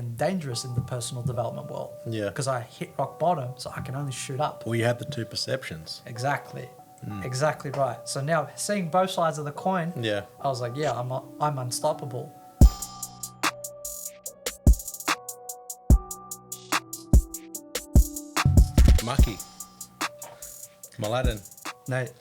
dangerous in the personal development world. Yeah. Because I hit rock bottom, so I can only shoot up. Well, you have the two perceptions. Exactly. Exactly right. So now seeing both sides of the coin, Yeah. I was like, yeah, I'm unstoppable. Maki. Maladdin. Nate,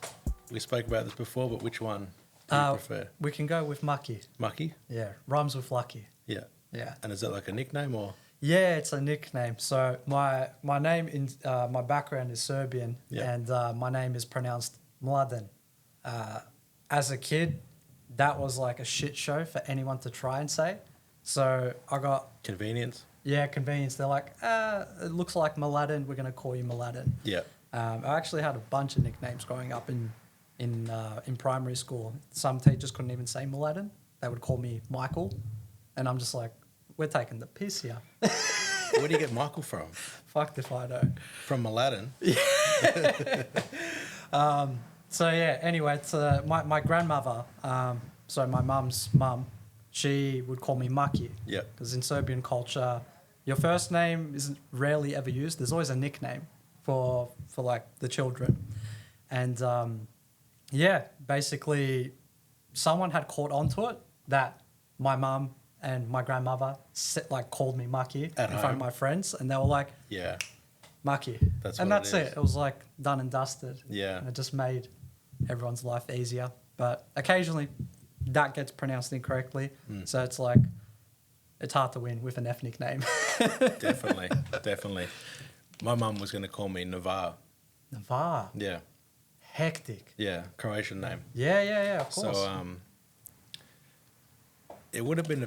We spoke about this before, but which one do you prefer? we can go with Maki. Maki? Yeah, rhymes with lucky. Yeah. Yeah. And is that like a nickname or? Yeah, it's a nickname. So my name in my background is Serbian, Yeah. and my name is pronounced Mladen. As a kid, that was like a shit show for anyone to try and say. So I got Convenience? convenience. They're like, it looks like Mladen. We're gonna call you Mladen. Yeah. I actually had a bunch of nicknames growing up in primary school. Some teachers couldn't even say Mladen. They would call me Michael, and I'm just like, we're taking the piss here. Where do you get Michael from? Fucked if I know. From Aladdin? So yeah, anyway, it's, my grandmother, so my mum's mum, she would call me Maki. Yeah. Because in Serbian culture, your first name isn't rarely ever used. There's always a nickname for like the children. And yeah, basically someone had caught onto it that my mum and my grandmother called me Maki in front of my friends, and they were like, Yeah. Maki. That's and what that's it is. it. It was like done and dusted. Yeah. And it just made everyone's life easier. But occasionally that gets pronounced incorrectly. So it's like, it's hard to win with an ethnic name. Definitely. Definitely. My mum was going to call me Navar. Navar. Yeah. Hectic. Yeah. Croatian name. Yeah, of course. So it would have been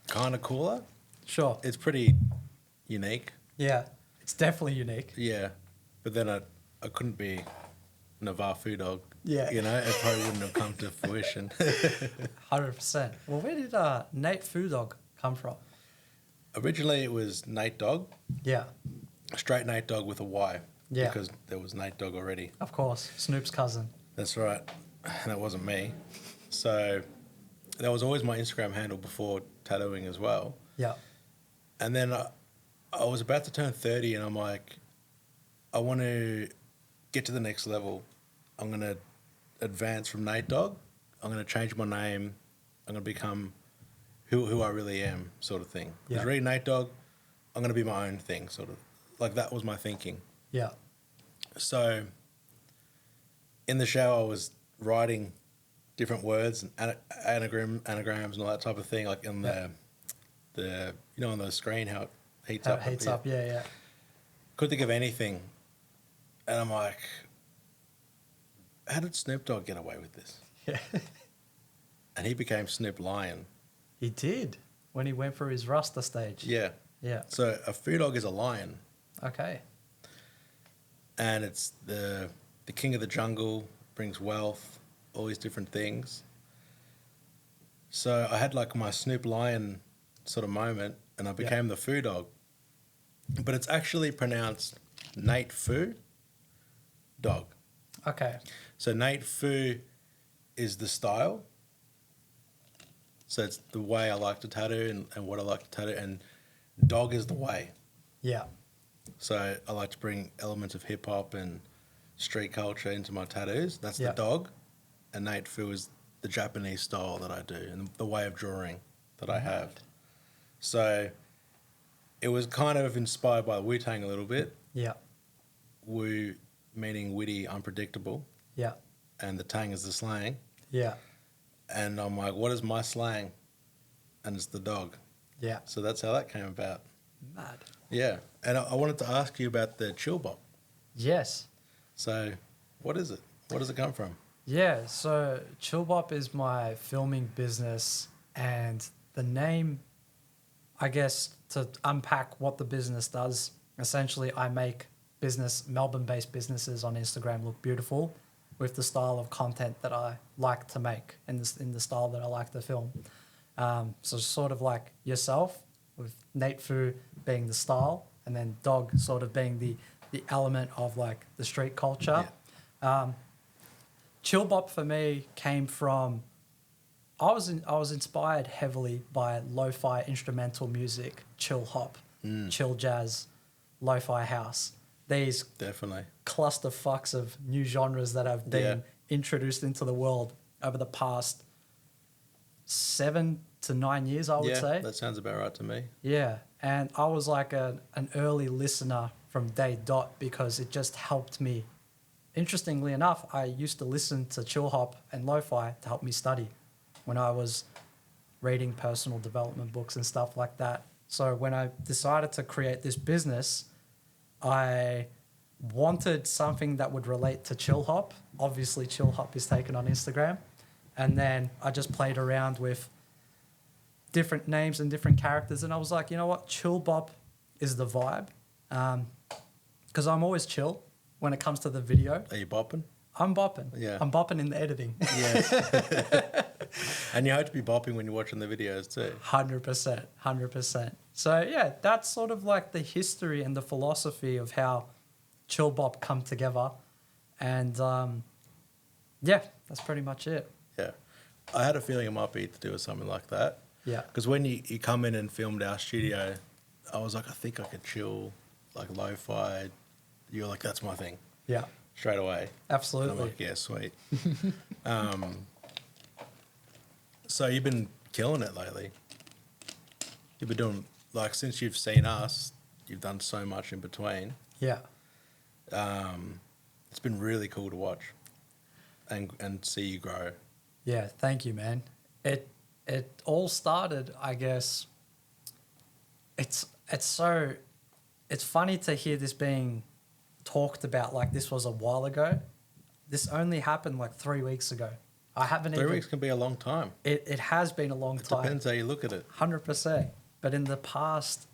kind of cooler. Sure. It's pretty unique. Yeah. It's definitely unique. Yeah. But then I couldn't be Navar Food Dog. Yeah. You know, it probably wouldn't have come to fruition. 100%. Well, where did Nate Food Dog come from? Originally, it was Nate Dog. Yeah. Straight Nate Dog with a Y. Yeah. Because there was Nate Dog already. Of course. Snoop's cousin. That's right. And that wasn't me. So that was always my Instagram handle before tattooing as well. Yeah. And then I was about to turn 30 and I'm like, I want to get to the next level. I'm going to advance from Nate Dog. I'm going to change my name. I'm going to become who I really am, sort of thing. Because reading Nate Dog, I'm going to be my own thing, sort of. Like that was my thinking. Yeah. So in the shower, I was writing different words and anagrams and all that type of thing, like in the you know, on the screen, how it heats up. Heats up, yeah. Couldn't think of anything. And I'm like, how did Snoop Dogg get away with this? Yeah. And he became Snoop Lion. He did when he went for his Rasta stage. Yeah. Yeah. So a food dog is a lion. Okay. And it's the king of the jungle, brings wealth, all these different things. So I had like my Snoop Lion sort of moment and I became the food dog. But it's actually pronounced Nate Foo Dog. Okay. So Nate Foo is the style. So it's the way I like to tattoo and what I like to tattoo. And dog is the way. Yeah. So I like to bring elements of hip hop and street culture into my tattoos. That's the dog. And Nate Foo is the Japanese style that I do and the way of drawing that I have. So it was kind of inspired by Wu-Tang a little bit. Yeah. Wu meaning witty, unpredictable. Yeah. And the tang is the slang. Yeah. And I'm like, what is my slang? And it's the dog. Yeah. So that's how that came about. Mad. Yeah. And I wanted to ask you about the Chillb0p. Yes. So what is it? Where does it come from? Yeah. So Chillb0p is my filming business, and the name, I guess, to unpack what the business does, essentially I make Melbourne-based businesses on Instagram look beautiful with the style of content that I like to make in the style that I like to film. So sort of like yourself, with Nate Foo being the style, and then dog sort of being the element of like the street culture. Chillb0p for me came from I was inspired heavily by lo-fi instrumental music, chill hop, chill jazz, lo-fi house. These Definitely. cluster fucks of new genres that have been introduced into the world over the past 7 to 9 years, I would say. That sounds about right to me. Yeah, and I was like an early listener from day dot because it just helped me. Interestingly enough, I used to listen to chill hop and lo-fi to help me study when I was reading personal development books and stuff like that. So when I decided to create this business, I wanted something that would relate to chill hop. Obviously, chill hop is taken on Instagram. And then I just played around with different names and different characters. And I was like, you know what? Chillb0p is the vibe. Because I'm always chill when it comes to the video. Are you bopping? I'm bopping. Yeah. I'm bopping in the editing. Yes. And you hope to be bopping when you're watching the videos too. 100%. 100%. So, yeah, that's sort of like the history and the philosophy of how Chillb0p come together. And, yeah, that's pretty much it. Yeah. I had a feeling it might be to do with something like that. Yeah. Because when you come in and filmed our studio, I was like, I think I could chill, like lo-fi. You were like, that's my thing. Yeah. Straight away. Absolutely. And I'm like, yeah, sweet. So you've been killing it lately. You've been doing, like, since you've seen us, you've done so much in between. Yeah. It's been really cool to watch and see you grow. Yeah, thank you, man. It all started, I guess. It's funny to hear this being talked about like this was a while ago. This only happened like 3 weeks ago. I haven't 3 weeks can be a long time. It has been a long time. Depends how you look at it. 100%. But in the past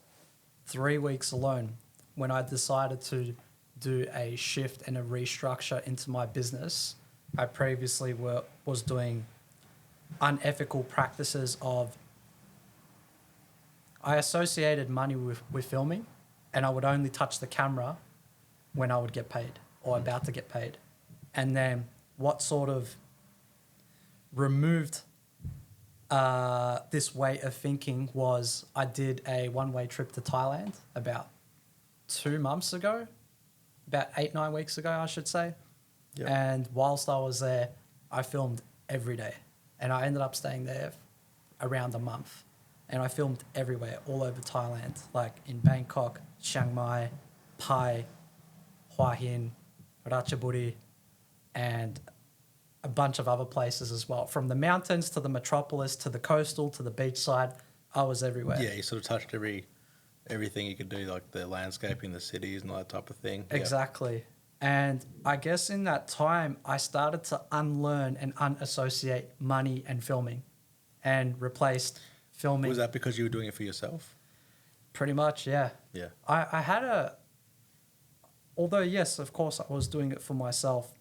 3 weeks alone, when I decided to do a shift and a restructure into my business, I previously was doing unethical practices of... I associated money with filming, and I would only touch the camera when I would get paid or about to get paid. And then what sort of removed this way of thinking was I did a one-way trip to Thailand about 2 months ago, about 8-9 weeks ago, I should say. Yep. And whilst I was there, I filmed every day. And I ended up staying there around a month. And I filmed everywhere, all over Thailand, like in Bangkok, Chiang Mai, Pai, Hua Hin, Ratchaburi, and a bunch of other places as well. From the mountains to the metropolis to the coastal to the beachside, I was everywhere. Yeah, you sort of touched everything you could do, like the landscaping, the cities and all that type of thing. Exactly. Yep. And I guess in that time, I started to unlearn and unassociate money and filming and replaced filming. Was that because you were doing it for yourself? Pretty much, yeah. Yeah. I had although yes, of course I was doing it for myself,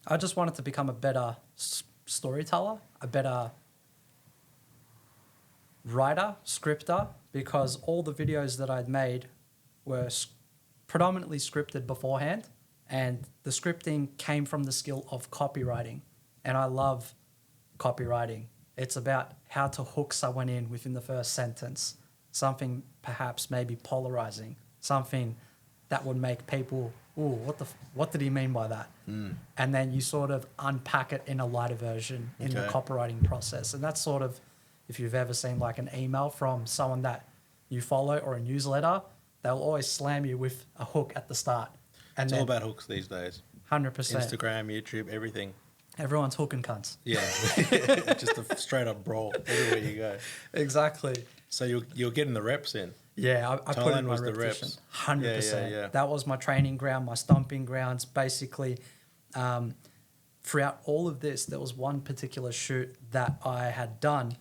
I just wanted to become a better storyteller, a better writer, scripter, because all the videos that I'd made were predominantly scripted beforehand, and the scripting came from the skill of copywriting. And I love copywriting. It's about how to hook someone in within the first sentence, something perhaps maybe polarizing, something that would make people, ooh, what did he mean by that? And then you sort of unpack it in a lighter version in the copywriting process. And that's sort of, if you've ever seen like an email from someone that you follow or a newsletter, they'll always slam you with a hook at the start. And it's all about hooks these days. 100%. Instagram, YouTube, everything. Everyone's hooking cunts. Yeah, just a straight up brawl everywhere you go. Exactly. So you're getting the reps in. Yeah, I put in my repetition. 100%. Yeah. That was my training ground, my stomping grounds. Basically, throughout all of this, there was one particular shoot that I had done,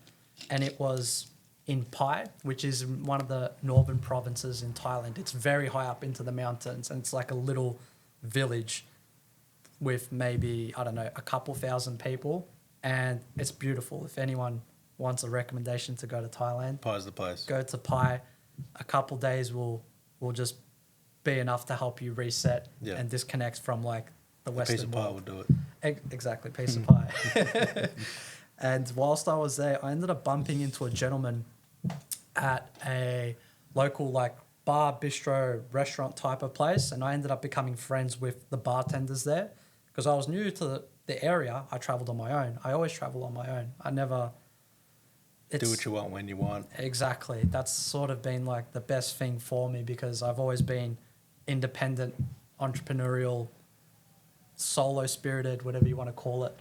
and it was in Pai, which is one of the northern provinces in Thailand. It's very high up into the mountains, and it's like a little village with maybe, I don't know, a couple thousand people, and it's beautiful. If anyone wants a recommendation to go to Thailand, Pai's the place. Go to Pai. A couple days will just be enough to help you reset and disconnect from like the Western world. A piece of pie would do it. Exactly, piece of pie. And whilst I was there, I ended up bumping into a gentleman at a local like bar, bistro, restaurant type of place. And I ended up becoming friends with the bartenders there because I was new to the area. I traveled on my own. I always travel on my own. I never... Do what you want when you want. Exactly. That's sort of been like the best thing for me because I've always been independent, entrepreneurial, solo spirited, whatever you want to call it.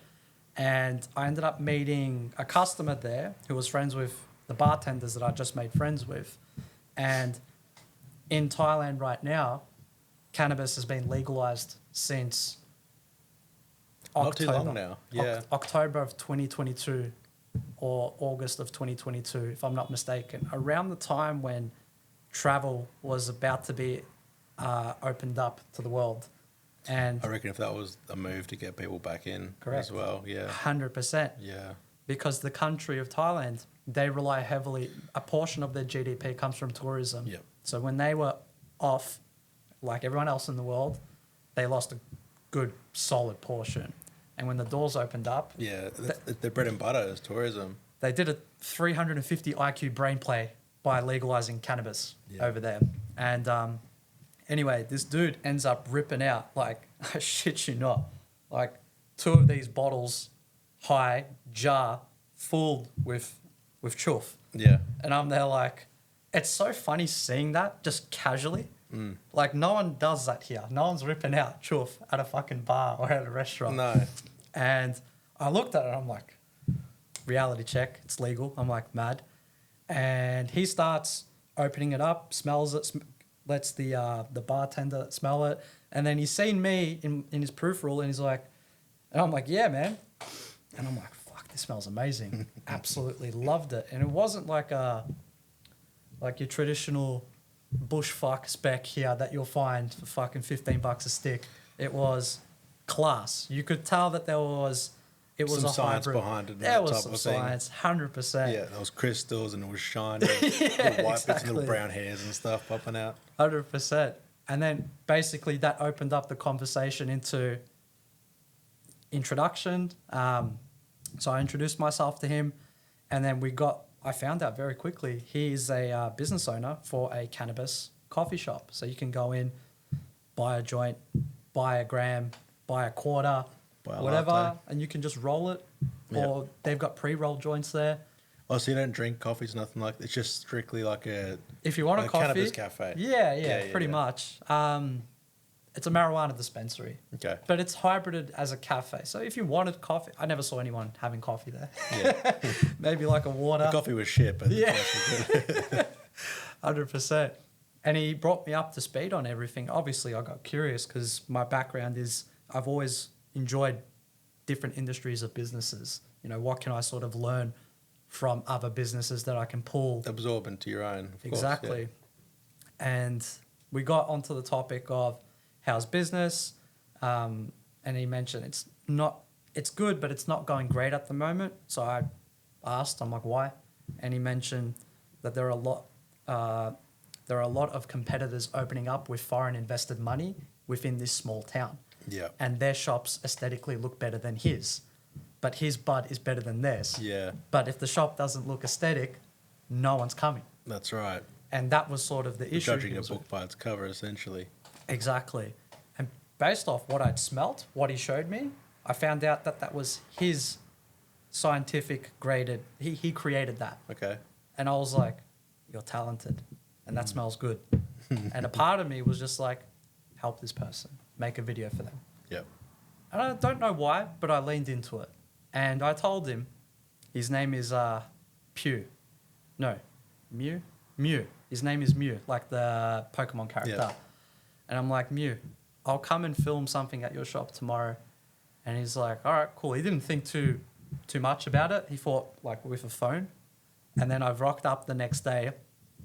And I ended up meeting a customer there who was friends with the bartenders that I just made friends with. And in Thailand right now, cannabis has been legalized since Not too long now. Yeah. October of 2022 or August of 2022, if I'm not mistaken, around the time when travel was about to be opened up to the world. And I reckon if that was a move to get people back in correct. as well. Yeah. 100%. Yeah. Because the country of Thailand, they rely heavily, a portion of their GDP comes from tourism. Yep. So when they were off, like everyone else in the world, they lost a good, solid portion. And when the doors opened up... Yeah, their bread and butter is tourism. They did a 350 IQ brain play by legalizing cannabis over there. And anyway, this dude ends up ripping out, like, I shit you not, like 2 of these bottles high, jar, full with chuff. Yeah. And I'm there like, it's so funny seeing that just casually. Like no one does that here. No one's ripping out chuff at a fucking bar or at a restaurant. No. And I looked at it and I'm like, reality check, it's legal. I'm like mad. And he starts opening it up, smells it, lets the bartender smell it. And then he's seen me in his peripheral and he's like, and I'm like, yeah, man. And I'm like, fuck, this smells amazing. Absolutely loved it. And it wasn't like your traditional bush fuck spec here that you'll find for fucking $15 a stick. It was class. You could tell that it was some a science hybrid. behind it. There was some science, 100%. Yeah, there was crystals and it was shiny. Little white bits and little brown hairs and stuff popping out. 100%. And then basically that opened up the conversation into introduction. So I introduced myself to him and then I found out very quickly he's a business owner for a cannabis coffee shop. So you can go in, buy a joint, buy a gram, buy a quarter, whatever, latte. and you can just roll it. Or they've got pre-rolled joints there. Oh, so you don't drink coffees, nothing like that? It's just strictly like if you want a coffee, cannabis cafe. Yeah, pretty much. It's a marijuana dispensary. Okay. But it's hybrided as a cafe. So if you wanted coffee, I never saw anyone having coffee there. Yeah. Maybe like a water. The coffee was shit, but yeah. the was good. 100%. And he brought me up to speed on everything. Obviously, I got curious because my background is I've always enjoyed different industries of businesses. You know, what can I sort of learn from other businesses that I can pull? Absorb into your own, of Exactly. course, yeah. And we got onto the topic of how's business, and he mentioned it's good, but it's not going great at the moment. So I asked, I'm like, why? And he mentioned that there are a lot of competitors opening up with foreign invested money within this small town. Yeah. And their shops aesthetically look better than his, but his bud is better than theirs. Yeah. But if the shop doesn't look aesthetic, no one's coming. That's right. And that was sort of the issue. Judging a book by its cover, essentially. Exactly. And based off what I'd smelt, what he showed me, I found out that was his scientific graded. He created that. Okay. And I was like, you're talented. And that smells good. And a part of me was just like, help this person. Make a video for them. Yep. And I don't know why, but I leaned into it. And I told him, his name is Pew. No, Mew? Mew. His name is Mew, like the Pokemon character. Yeah. And I'm like, Mew, I'll come and film something at your shop tomorrow. And he's like, all right, cool. He didn't think too much about it. He thought like with a phone. And then I've rocked up the next day,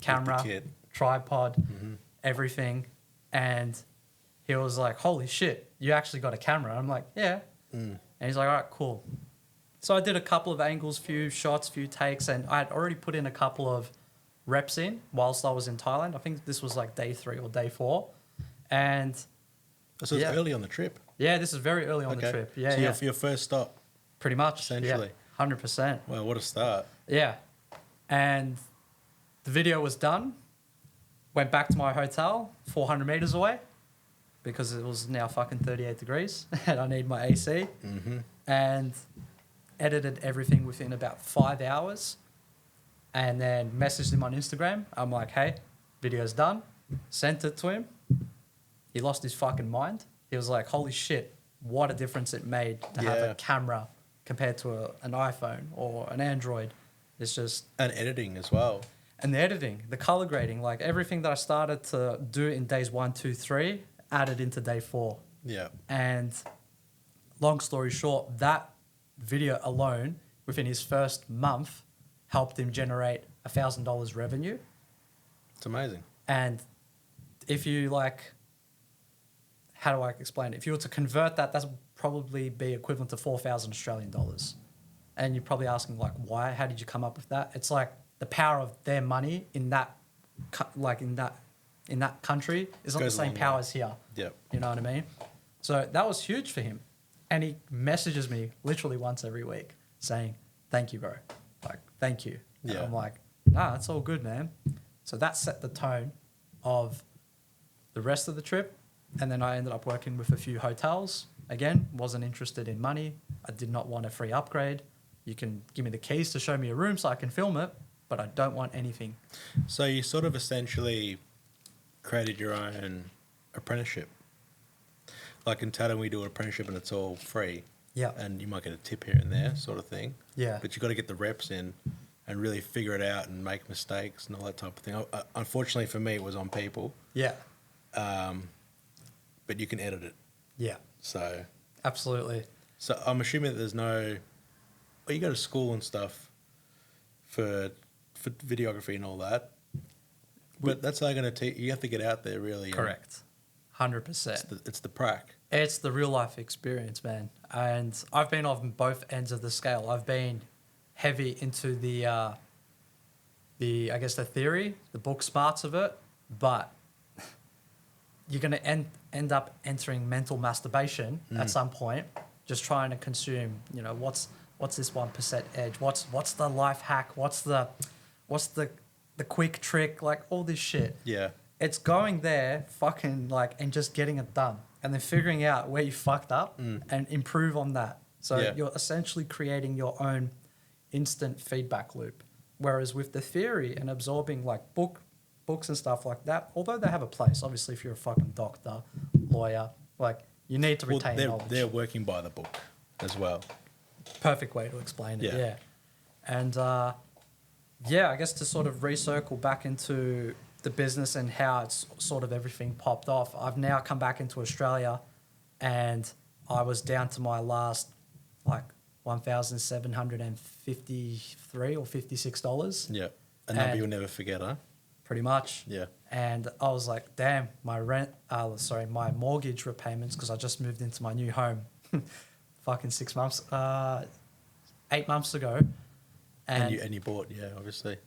camera, tripod, everything. And he was like, holy shit, you actually got a camera. I'm like, yeah. And he's like, all right, cool. So I did a couple of angles, few shots, few takes, and I had already put in a couple of reps in whilst I was in Thailand. I think this was like day 3 or day 4. And so it's early on the trip. Yeah, this is very early on the trip. Yeah, so your first stop. Pretty much. Essentially. Yeah. 100%. Well, what a start. Yeah. And the video was done. Went back to my hotel, 400 meters away, because it was now fucking 38 degrees and I need my AC. Mm-hmm. And edited everything within about 5 hours. And then messaged him on Instagram. I'm like, hey, video's done. Sent it to him. He lost his fucking mind. He was like, holy shit, what a difference it made to have a camera compared to an iPhone or an Android. It's just... And editing as well. And the editing, the color grading, like everything that I started to do in days 1, 2, 3, added into day 4. Yeah. And long story short, that video alone, within his first month, helped him generate $1,000 revenue. It's amazing. And if you like, how do I explain it? If you were to convert that, that's probably be equivalent to 4,000 Australian dollars. And you're probably asking like, why? How did you come up with that? It's like the power of their money in that, in that country is not the same power as here. Yep. You know what I mean? So that was huge for him. And he messages me literally once every week saying, thank you, bro. Like, thank you. And Yeah. I'm like, nah, it's all good, man. So that set the tone of the rest of the trip. And then I ended up working with a few hotels. Again, wasn't interested in money. I did not want a free upgrade. You can give me the keys to show me a room so I can film it, but I don't want anything. So you sort of essentially created your own apprenticeship. Like in Tata, we do an apprenticeship and it's all free. Yeah. And you might get a tip here and there sort of thing. Yeah. But you've got to get the reps in and really figure it out and make mistakes and all that type of thing. Unfortunately for me, it was on people. Yeah. But you can edit it. Yeah. So Absolutely. So I'm assuming that there's no... Well, you go to school and stuff for videography and all that. But that's not going to teach... You have to get out there, really. Correct. 100%. It's the prac. It's the real life experience, man. And I've been on both ends of the scale. I've been heavy into the I guess the theory, the book smarts of it, but you're going to end up entering mental masturbation at some point, just trying to consume, you know, what's this 1% edge? What's the life hack? What's the quick trick? Like all this shit. Yeah. It's going there, fucking like, and just getting it done, and then figuring out where you fucked up and improve on that. So you're essentially creating your own instant feedback loop. Whereas with the theory and absorbing like books and stuff like that, although they have a place, obviously if you're a fucking doctor, lawyer, like you need to retain knowledge. They're working by the book as well. Perfect way to explain it, yeah. And I guess to sort of recircle back into the business and how it's sort of everything popped off, I've now come back into Australia and I was down to my last like $1,753 or $56. Yeah. A number you'll never forget, huh? Pretty much. Yeah. And I was like, damn, my mortgage repayments, because I just moved into my new home fucking 8 months ago. And you bought, obviously.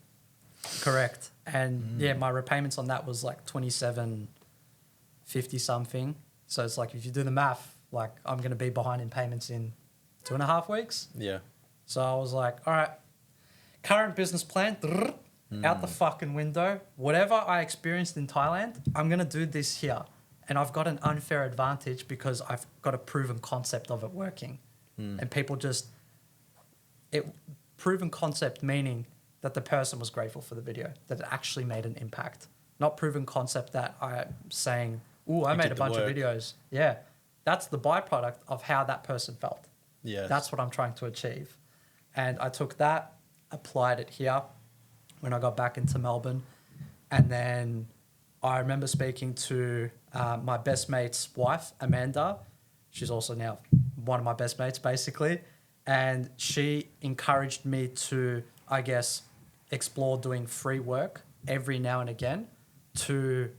Correct. And my repayments on that was like 2750 something. So it's like if you do the math, like I'm going to be behind in payments in 2.5 weeks. Yeah. So I was like, all right, current business plan, out the fucking window. Whatever I experienced in Thailand, I'm going to do this here. And I've got an unfair advantage because I've got a proven concept of it working. And people proven concept meaning that the person was grateful for the video, that it actually made an impact. Not proven concept that I'm saying, ooh, I made a bunch of videos. Yeah, that's the byproduct of how that person felt. Yeah, that's what I'm trying to achieve. And I took that, applied it here when I got back into Melbourne. And then I remember speaking to my best mate's wife, Amanda. She's also now one of my best mates, basically. And she encouraged me to, I guess, explore doing free work every now and again to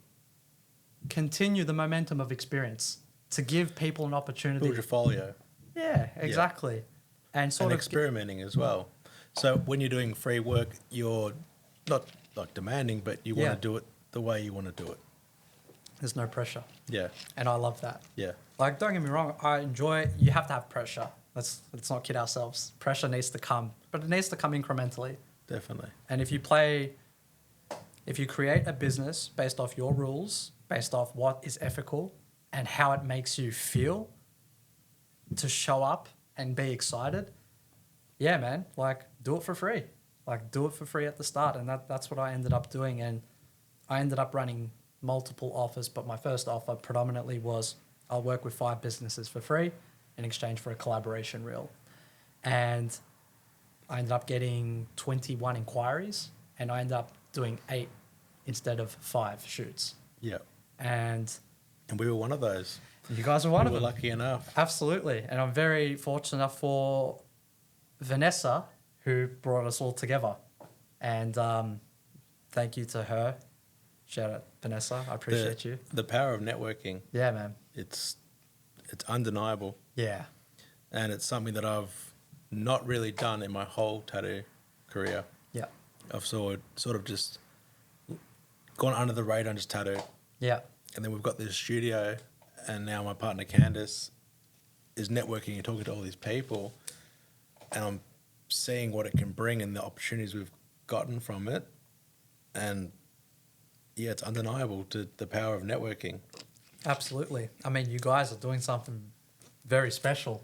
continue the momentum of experience, to give people an opportunity. Build your folio. Yeah, exactly. Yeah. And sort of experimenting as well. So when you're doing free work, you're not like demanding, but you want to do it the way you want to do it. There's no pressure. Yeah. And I love that. Yeah. Like, don't get me wrong, I enjoy it. You have to have pressure. let's not kid ourselves. Pressure needs to come, but it needs to come incrementally. Definitely. And if you create a business based off your rules, based off what is ethical and how it makes you feel to show up and be excited, yeah, man, like do it for free. Like do it for free at the start. And that's what I ended up doing. And I ended up running multiple offers, but my first offer predominantly was I'll work with 5 businesses for free in exchange for a collaboration reel. And I ended up getting 21 inquiries, and I ended up doing 8 instead of 5 shoots. Yeah. And we were one of those. You guys were one of We them. were lucky enough. Absolutely. And I'm very fortunate enough for Vanessa, who brought us all together. And thank you to her. Shout out, Vanessa. I appreciate you. The power of networking. Yeah, man. It's undeniable. Yeah. And it's something that I've not really done in my whole tattoo career. Yeah. I've sort of just gone under the radar and just tattooed. Yeah. And then we've got this studio, and now my partner Candice is networking and talking to all these people, and I'm seeing what it can bring and the opportunities we've gotten from it. And yeah, it's undeniable to the power of networking. Absolutely. I mean, you guys are doing something very special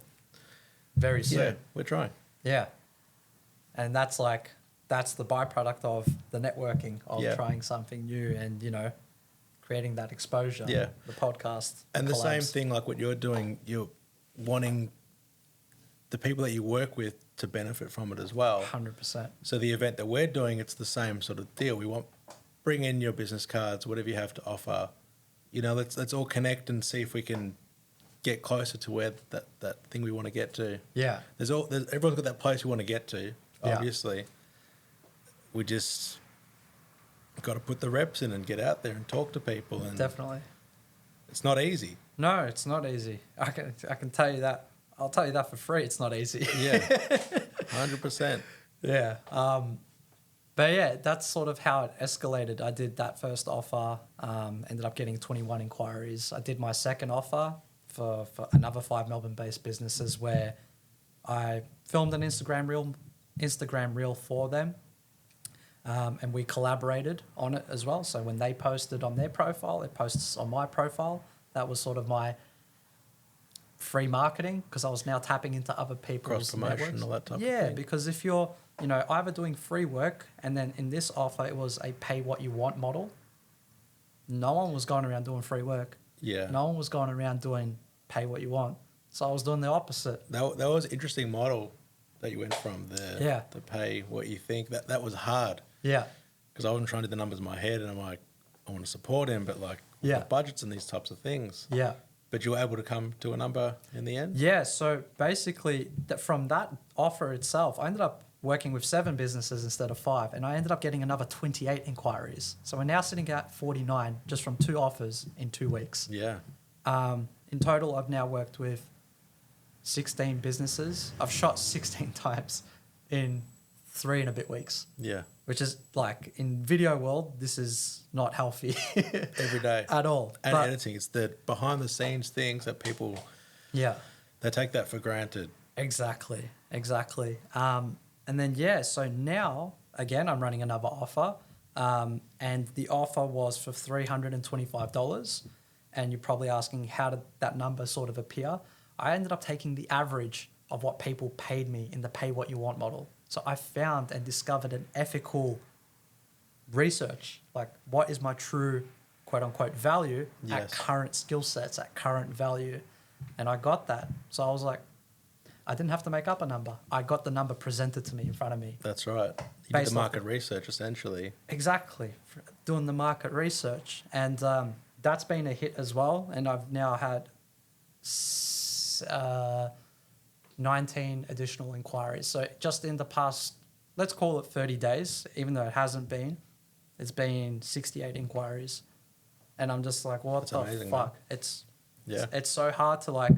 very soon. Yeah, we're trying. Yeah. And that's the byproduct of the networking, of trying something new and, creating that exposure. Yeah. The podcast. And the collabs. same thing like what you're doing, you're wanting the people that you work with to benefit from it as well. 100%. So the event that we're doing, it's the same sort of deal. We want, bring in your business cards, whatever you have to offer. Let's all connect and see if we can get closer to where that thing we want to get to. Yeah. Everyone's got that place we want to get to, Yeah. obviously. We just got to put the reps in and get out there and talk to people. And Definitely. it's not easy. No, it's not easy. I can tell you that. I'll tell you that for free. It's not easy. Yeah, 100%. Yeah. But yeah, that's sort of how it escalated. I did that first offer, ended up getting 21 inquiries. I did my second offer for another 5 Melbourne-based businesses where I filmed an Instagram reel for them, and we collaborated on it as well. So when they posted on their profile, it posts on my profile. That was sort of my free marketing, because I was now tapping into other people's Cross-promotion networks. and all that type of thing. Yeah, because if you're, either doing free work, and then in this offer, it was a pay what you want model. No one was going around doing free work. Yeah. No one was going around doing pay what you want. So I was doing the opposite. That was an interesting model that you went from the pay what you think. That was hard. Yeah. Because I wasn't trying to do the numbers in my head, and I'm like, I want to support him, but like budgets and these types of things. Yeah. But you were able to come to a number in the end? Yeah. So basically, from that offer itself, I ended up working with 7 businesses instead of 5, and I ended up getting another 28 inquiries. So we're now sitting at 49 just from 2 offers in 2 weeks. Yeah. In total, I've now worked with 16 businesses. I've shot 16 times in 3 and a bit weeks. Yeah. Which is like, in video world, this is not healthy. Every day. At all. And editing. It's the behind the scenes things that people, they take that for granted. Exactly. And then, so now, again, I'm running another offer. And the offer was for $325. And you're probably asking, how did that number sort of appear? I ended up taking the average of what people paid me in the pay what you want model. So I found and discovered an ethical research, like what is my true quote unquote value at current skill sets, at current value. And I got that. So I was like, I didn't have to make up a number. I got the number presented to me in front of me. That's right. You did the market research, essentially. Exactly. Doing the market research. And that's been a hit as well. And I've now had 19 additional inquiries. So just in the past, let's call it 30 days, even though it hasn't been, it's been 68 inquiries. And I'm just like, what the amazing, fuck? man. It's so hard to like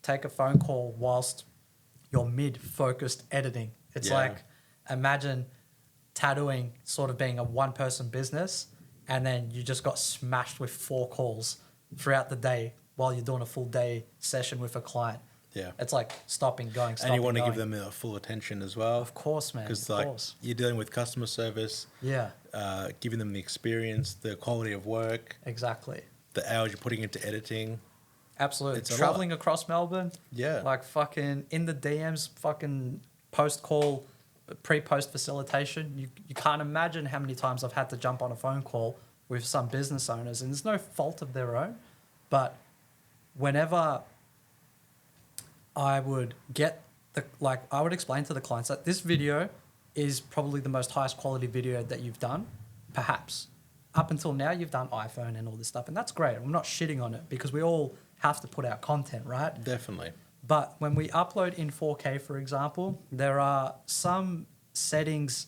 take a phone call whilst you're mid-focused editing. It's like, imagine tattooing sort of being a one-person business, and then you just got smashed with 4 calls throughout the day while you're doing a full day session with a client. Yeah. It's like stopping, going, stopping, And you want to going. give them full attention as well. Of course, man. Because Of like course. you're dealing with customer service, Yeah, giving them the experience, the quality of work, exactly. the hours you're putting into editing. Absolutely. It's a Traveling across Melbourne, Yeah. like fucking in the DMs, fucking post-call, pre-post facilitation. You can't imagine how many times I've had to jump on a phone call with some business owners, and it's no fault of their own, but whenever I would get I would explain to the clients that this video is probably the most highest quality video that you've done, perhaps. Up until now, you've done iPhone and all this stuff, and that's great. I'm not shitting on it because we all have to put out content, right? Definitely. But when we upload in 4K, for example, there are some settings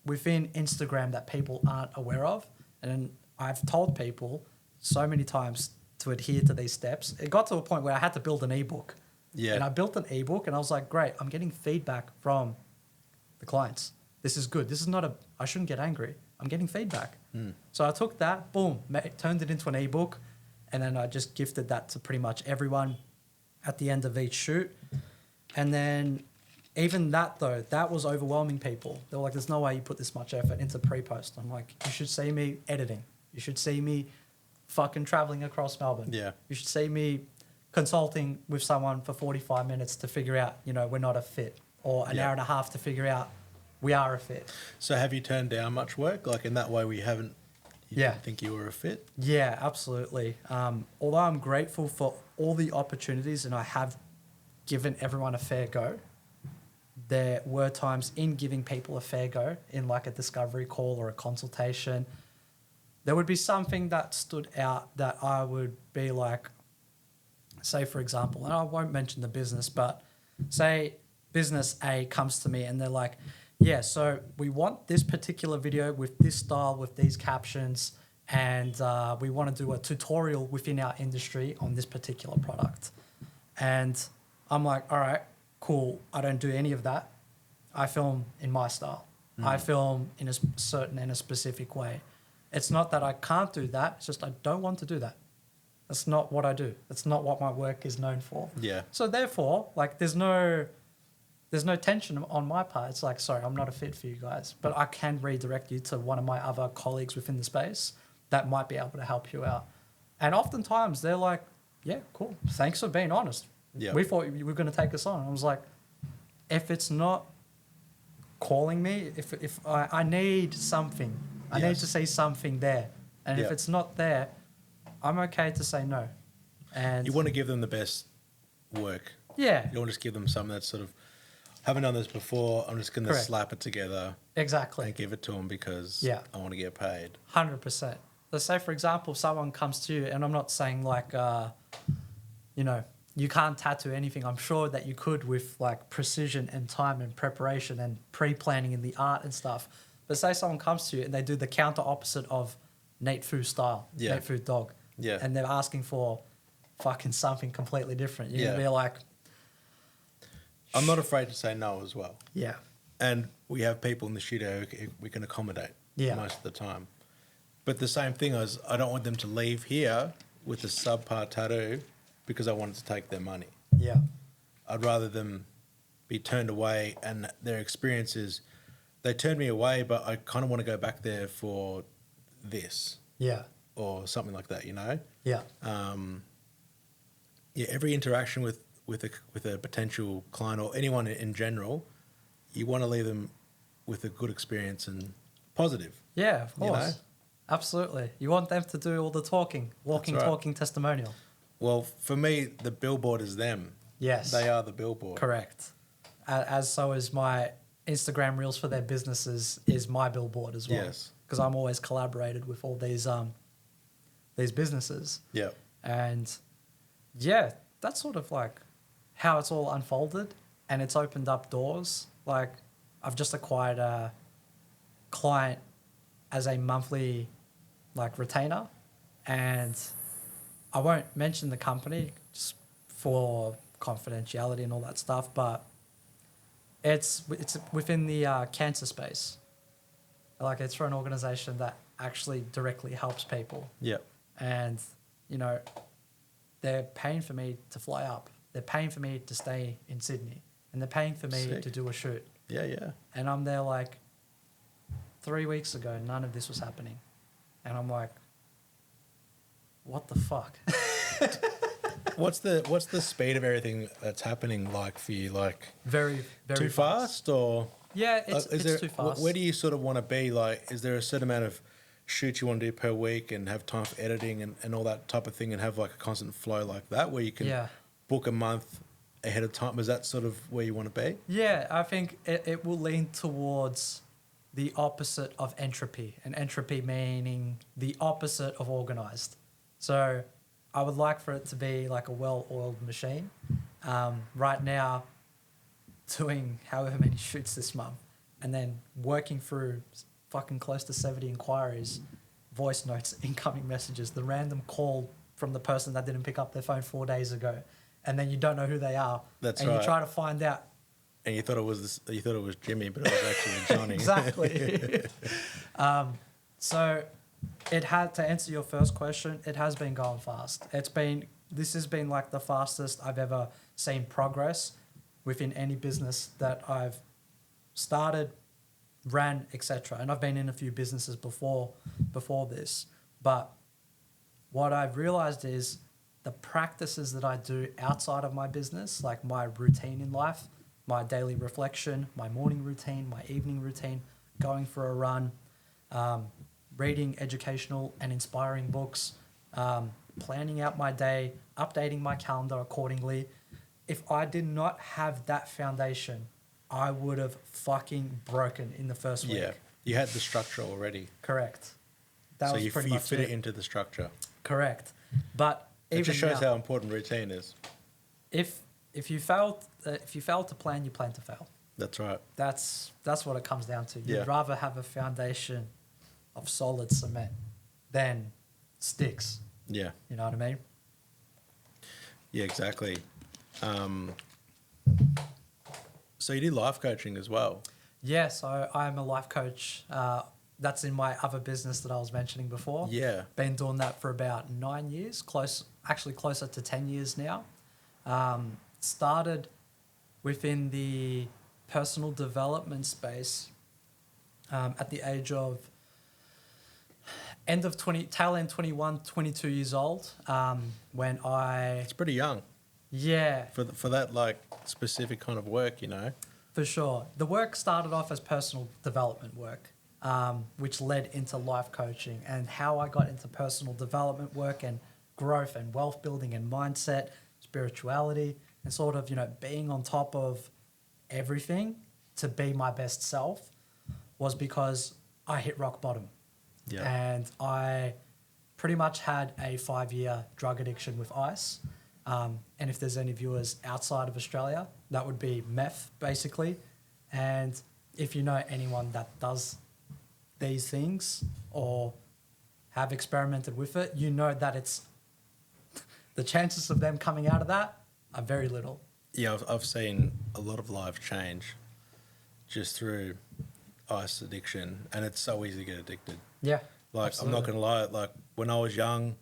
within Instagram that people aren't aware of. And I've told people so many times to adhere to these steps. It got to a point where I had to build an ebook. Yeah. And I built an ebook and I was like, great, I'm getting feedback from the clients. This is good. This is not I shouldn't get angry. I'm getting feedback. So I took that, boom, turned it into an ebook. And then I just gifted that to pretty much everyone at the end of each shoot. And then even that, though, that was overwhelming people. They were like, there's no way you put this much effort into pre-post. I'm like, you should see me editing. You should see me fucking traveling across Melbourne. Yeah. You should see me consulting with someone for 45 minutes to figure out, we're not a fit, or an hour and a half to figure out we are a fit. So have you turned down much work? Like in that way you didn't think you were a fit? Yeah, absolutely. Although I'm grateful for all the opportunities and I have given everyone a fair go, there were times in giving people a fair go in like a discovery call or a consultation, there would be something that stood out that I would be like, say for example, and I won't mention the business, but say business A comes to me and they're like, yeah, so we want this particular video with this style, with these captions, and we want to do a tutorial within our industry on this particular product. And I'm like, all right, cool. I don't do any of that. I film in my style. I film in a certain and a specific way. It's not that I can't do that. It's just I don't want to do that. That's not what I do. That's not what my work is known for. Yeah. So therefore, like, there's no tension on my part. It's like, sorry, I'm not a fit for you guys, but I can redirect you to one of my other colleagues within the space that might be able to help you out. And oftentimes they're like, yeah, cool. Thanks for being honest. Yeah. We thought you were going to take us on. I was like, if it's not calling me, if I need something, I need to see something there. And if it's not there, I'm okay to say no. And You want to give them the best work. yeah, You don't want to just give them something that's sort of, haven't done this before, I'm just going to Correct. slap it together exactly. and give it to them because Yeah. I want to get paid. 100%. Let's say, for example, someone comes to you, and I'm not saying like, you can't tattoo anything. I'm sure that you could with like precision and time and preparation and pre-planning in the art and stuff. But say someone comes to you and they do the counter opposite of Nate Fu style, Yeah. Nate Fu dog. Yeah. And they're asking for fucking something completely different. You're going to Yeah. be like, I'm not afraid to say no as well. yeah, And we have people in the studio who we can accommodate most of the time. But the same thing is, I don't want them to leave here with a subpar tattoo because I wanted to take their money. yeah, I'd rather them be turned away, and their experience is they turned me away, but I kind of want to go back there for this yeah, or something like that, yeah, Every interaction with a potential client or anyone in general, you want to leave them with a good experience and positive. yeah, of course. know? Absolutely. You want them to do all the talking, walking, That's right. talking testimonial. Well, for me, the billboard is them. Yes. They are the billboard. Correct. As so is my Instagram reels for their businesses is my billboard as well. Yes. Because I'm always collaborated with all these businesses. Yeah. And yeah, that's sort of like how it's all unfolded, and it's opened up doors. Like, I've just acquired a client as a monthly like retainer, and I won't mention the company just for confidentiality and all that stuff, but it's within the cancer space. Like, it's for an organization that actually directly helps people. Yeah. And, they're paying for me to fly up they're paying for me to stay in Sydney, and they're paying for me Sick. to do a shoot. Yeah. And I'm there like 3 weeks ago, none of this was happening. And I'm like, what the fuck? What's the speed of everything that's happening like for you? Like Very, very too fast or? Yeah, it's there, too fast. Where do you sort of want to be? Like, is there a certain amount of shoots you want to do per week and have time for editing and all that type of thing and have like a constant flow like that where you can book a month ahead of time? Is that sort of where you want to be? Yeah, I think it will lean towards the opposite of entropy, and entropy meaning the opposite of organized. So I would like for it to be like a well-oiled machine. Right now, doing however many shoots this month and then working through fucking close to 70 inquiries, voice notes, incoming messages, the random call from the person that didn't pick up their phone 4 days ago, and then you don't know who they are. That's and right. You try to find out. And you thought it was Jimmy, but it was actually Johnny. Exactly. So it had, to answer your first question, it has been going fast. This has been like the fastest I've ever seen progress within any business that I've started, ran, etc. And I've been in a few businesses before this. But what I've realized is the practices that I do outside of my business, like my routine in life, my daily reflection, my morning routine, my evening routine, going for a run, reading educational and inspiring books, planning out my day, updating my calendar accordingly. If I did not have that foundation, I would have fucking broken in the first week. Yeah, you had the structure already. Correct. So you fit it into the structure. Correct. But it even just shows now, how important routine is. If you fail to plan, you plan to fail. That's right. That's what it comes down to. Yeah. You'd rather have a foundation of solid cement than sticks. Yeah. You know what I mean? Yeah, exactly. So you do life coaching as well? Yeah, so I'm a life coach. That's in my other business that I was mentioning before. Yeah. Been doing that for about 9 years, closer to 10 years now. Started within the personal development space at the age of tail end 21, 22 years old, when It's pretty young. Yeah. For that like specific kind of work, you know. For sure. The work started off as personal development work, which led into life coaching, and how I got into personal development work and growth and wealth building and mindset, spirituality, and sort of, being on top of everything to be my best self was because I hit rock bottom. Yeah. And I pretty much had a 5-year drug addiction with ice. And if there's any viewers outside of Australia, that would be meth, basically. And if you know anyone that does these things or have experimented with it, you know that it's the chances of them coming out of that are very little. Yeah, I've seen a lot of life change just through ice addiction, and it's so easy to get addicted. Yeah. Like, absolutely. I'm not going to lie, like when I was young,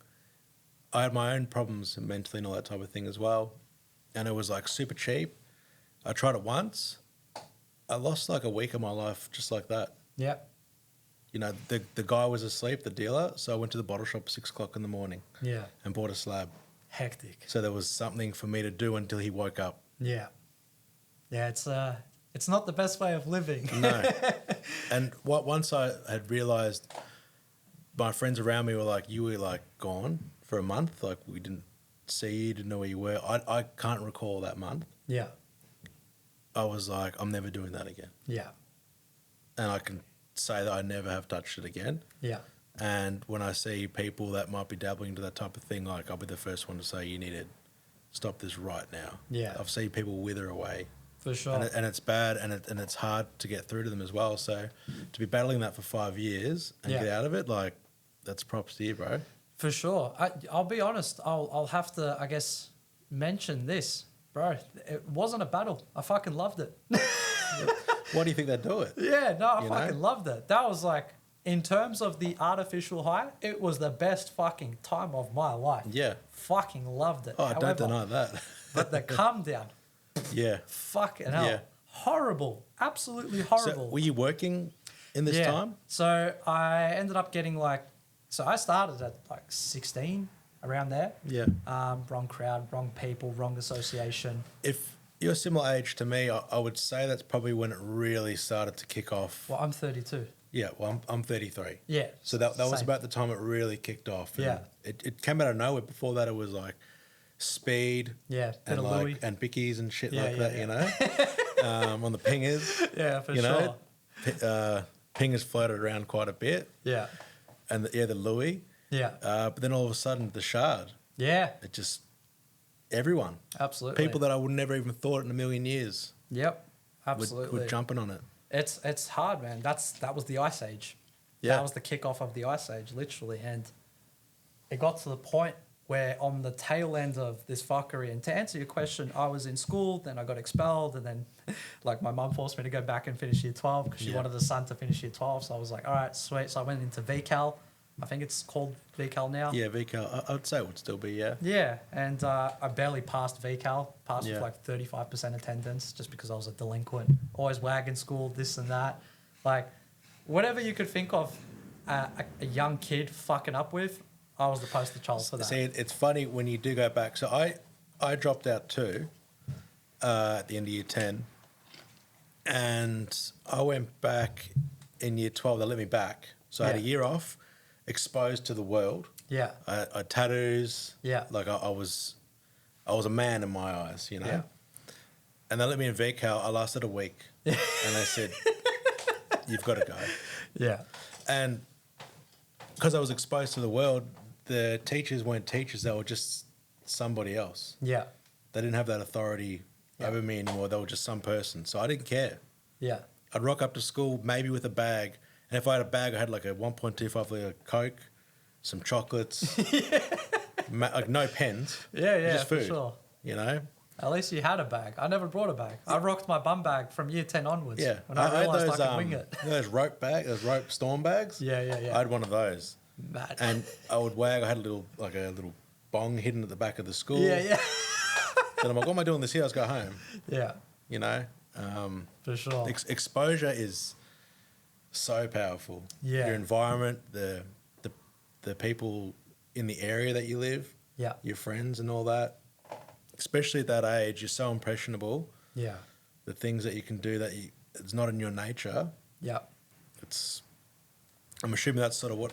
I had my own problems mentally and all that type of thing as well. And it was like super cheap. I tried it once. I lost like a week of my life just like that. Yeah. The guy was asleep, the dealer. So I went to the bottle shop at 6 o'clock in the morning. Yeah. And bought a slab. Hectic. So there was something for me to do until he woke up. Yeah. Yeah, it's not the best way of living. No. And once I had realised, my friends around me were like, you were like gone for a month. Like we didn't see you, didn't know where you were. I can't recall that month. Yeah. I was like, I'm never doing that again. Yeah. And I can say that I never have touched it again. Yeah. And when I see people that might be dabbling into that type of thing, like I'll be the first one to say, you need to stop this right now. Yeah. I've seen people wither away. For sure. And it's bad, and it's hard to get through to them as well. So to be battling that for 5 years and get out of it, like, that's props to you, bro. For sure. I'll be honest. I'll have to, I guess, mention this, bro. It wasn't a battle. I fucking loved it. Why do you think they do it? Yeah, no, I fucking loved it. That was like in terms of the artificial high, it was the best fucking time of my life. Yeah. Fucking loved it. Oh, I don't deny that. But the calm down, Yeah. fucking hell. Yeah. Horrible. Absolutely horrible. So were you working in this time? So I ended up getting so I started at 16, around there. Yeah. Wrong crowd, wrong people, wrong association. If you're a similar age to me, I would say that's probably when it really started to kick off. Well, I'm 32. Yeah, well, I'm 33. Yeah. So that was same. about the time it really kicked off. And Yeah. It came out of nowhere. Before that, it was like speed. Yeah, bit and of like Louis. and bickies and shit Yeah, like yeah, that. yeah. You know, on the pingers. Yeah, for you sure. know, pingers floated around quite a bit, Yeah. and the Louis. Yeah. But then all of a sudden, the Shard. Yeah. It just everyone. Absolutely. People that I would never even thought in a million years. Yep. Absolutely. Were jumping on it. It's hard, man. That was the Ice Age. Yeah. That was the kickoff of the Ice Age, literally. And it got to the point where on the tail end of this fuckery, and to answer your question, I was in school, then I got expelled, and then my mum forced me to go back and finish year 12 because she wanted the son to finish year 12. So I was like, all right, sweet. So I went into VCal. I think it's called VCal now. Yeah, VCal. I'd say it would still be, yeah. Yeah, and I barely passed VCal, passed Yeah. with 35% attendance just because I was a delinquent. Always wagging school, this and that. Whatever you could think of a young kid fucking up with, I was the poster child for that. See, it's funny when you do go back. So I dropped out too at the end of year 10. And I went back in year 12. They let me back. So I had a year off, exposed to the world. Yeah. I had tattoos. Yeah. I was a man in my eyes, you know. Yeah. And they let me in VCal. I lasted a week. And they said, you've got to go. Yeah. And because I was exposed to the world, the teachers weren't teachers. They were just somebody else. Yeah. They didn't have that authority over me anymore. They were just some person. So I didn't care. Yeah. I'd rock up to school maybe with a bag. And if I had a bag, I had like a 1.25 litre Coke, some chocolates, no pens. Yeah, yeah, just for food, sure. You know? At least you had a bag. I never brought a bag. I rocked my bum bag from year 10 onwards. Yeah. When I realised had I could wing it. those rope storm bags. Yeah, yeah, yeah. I had one of those. Mad. And I would wag. I had a little bong hidden at the back of the school. Yeah, yeah. Then I'm like, what am I doing this here? Let's go home. Yeah. You know? For sure. Exposure is so powerful. Yeah. Your environment, the people in the area that you live, Yeah. your friends and all that. Especially at that age, you're so impressionable. Yeah. The things that you can do it's not in your nature. Yeah. I'm assuming that's sort of what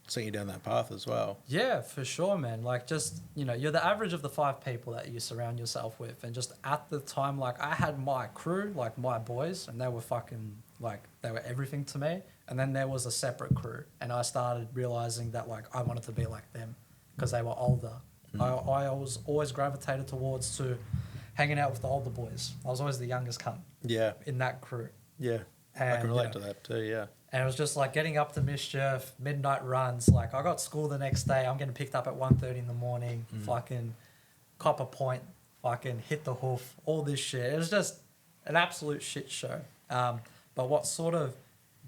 sent you down that path as well. Yeah, for sure, man. You're the average of the 5 people that you surround yourself with. And just at the time, I had my crew, my boys, and they were fucking, they were everything to me. And then there was a separate crew. And I started realizing that, I wanted to be like them because they were older. I was always gravitated towards to hanging out with the older boys. I was always the youngest cunt Yeah. in that crew. Yeah. I And, can relate to that too, yeah. And it was just getting up to mischief, midnight runs. I got school the next day. I'm getting picked up at 1:30 in the morning. Fucking cop a point. Fucking hit the hoof. All this shit. It was just an absolute shit show. But what sort of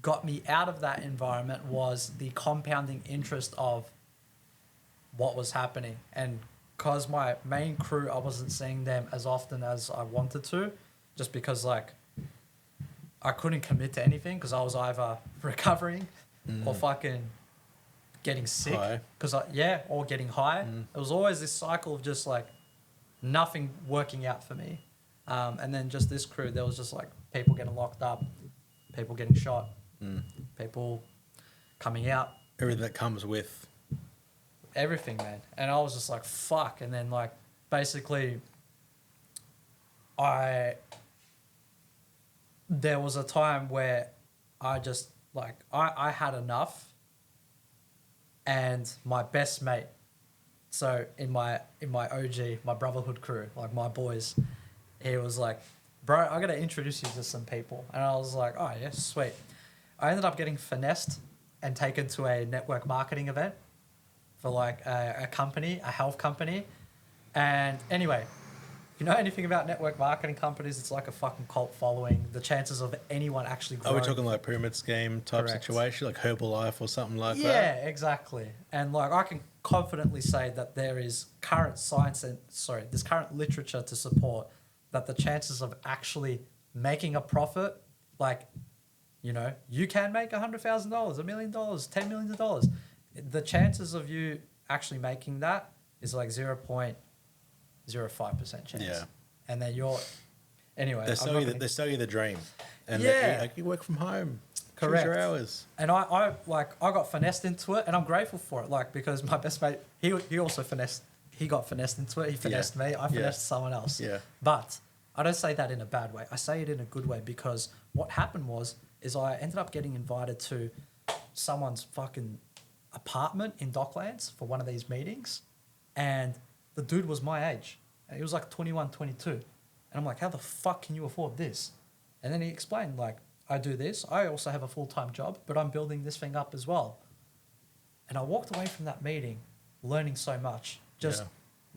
got me out of that environment was the compounding interest of what was happening. And because my main crew, I wasn't seeing them as often as I wanted to, just because I couldn't commit to anything because I was either recovering or fucking getting sick. High. Or getting high. It was always this cycle of just nothing working out for me. And then just this crew, there was just people getting locked up, people getting shot, people coming out. Everything that comes with. Everything, man. And I was just fuck. And then basically there was a time where I just I had enough, and my best mate, so in my OG, my brotherhood crew, my boys, he was bro, I gotta introduce you to some people. And I was like, oh yeah, sweet. I ended up getting finessed and taken to a network marketing event for a company, a health company. And anyway, you know anything about network marketing companies, it's like a fucking cult following. The chances of anyone actually growing. Are we talking like pyramid scheme type Correct. situation, like Herbalife or something like that? Yeah, exactly. And like I can confidently say that there is current there's current literature to support that the chances of actually making a profit, like, you know, you can make $100,000, $1 million, $10 million. The chances of you actually making that is like 0.05% chance. Yeah. And then anyway. They sell you the dream, and Yeah. like you work from home. Correct. Choose your hours. And I got finessed into it, and I'm grateful for it. Like, because my best mate, he also got finessed into it. He finessed me. I finessed someone else. Yeah. But I don't say that in a bad way. I say it in a good way, because what happened is I ended up getting invited to someone's fucking apartment in Docklands for one of these meetings, and the dude was my age. And he was like 21, 22. And I'm like, how the fuck can you afford this? And then he explained, like, I do this. I also have a full-time job, but I'm building this thing up as well. And I walked away from that meeting learning so much. Just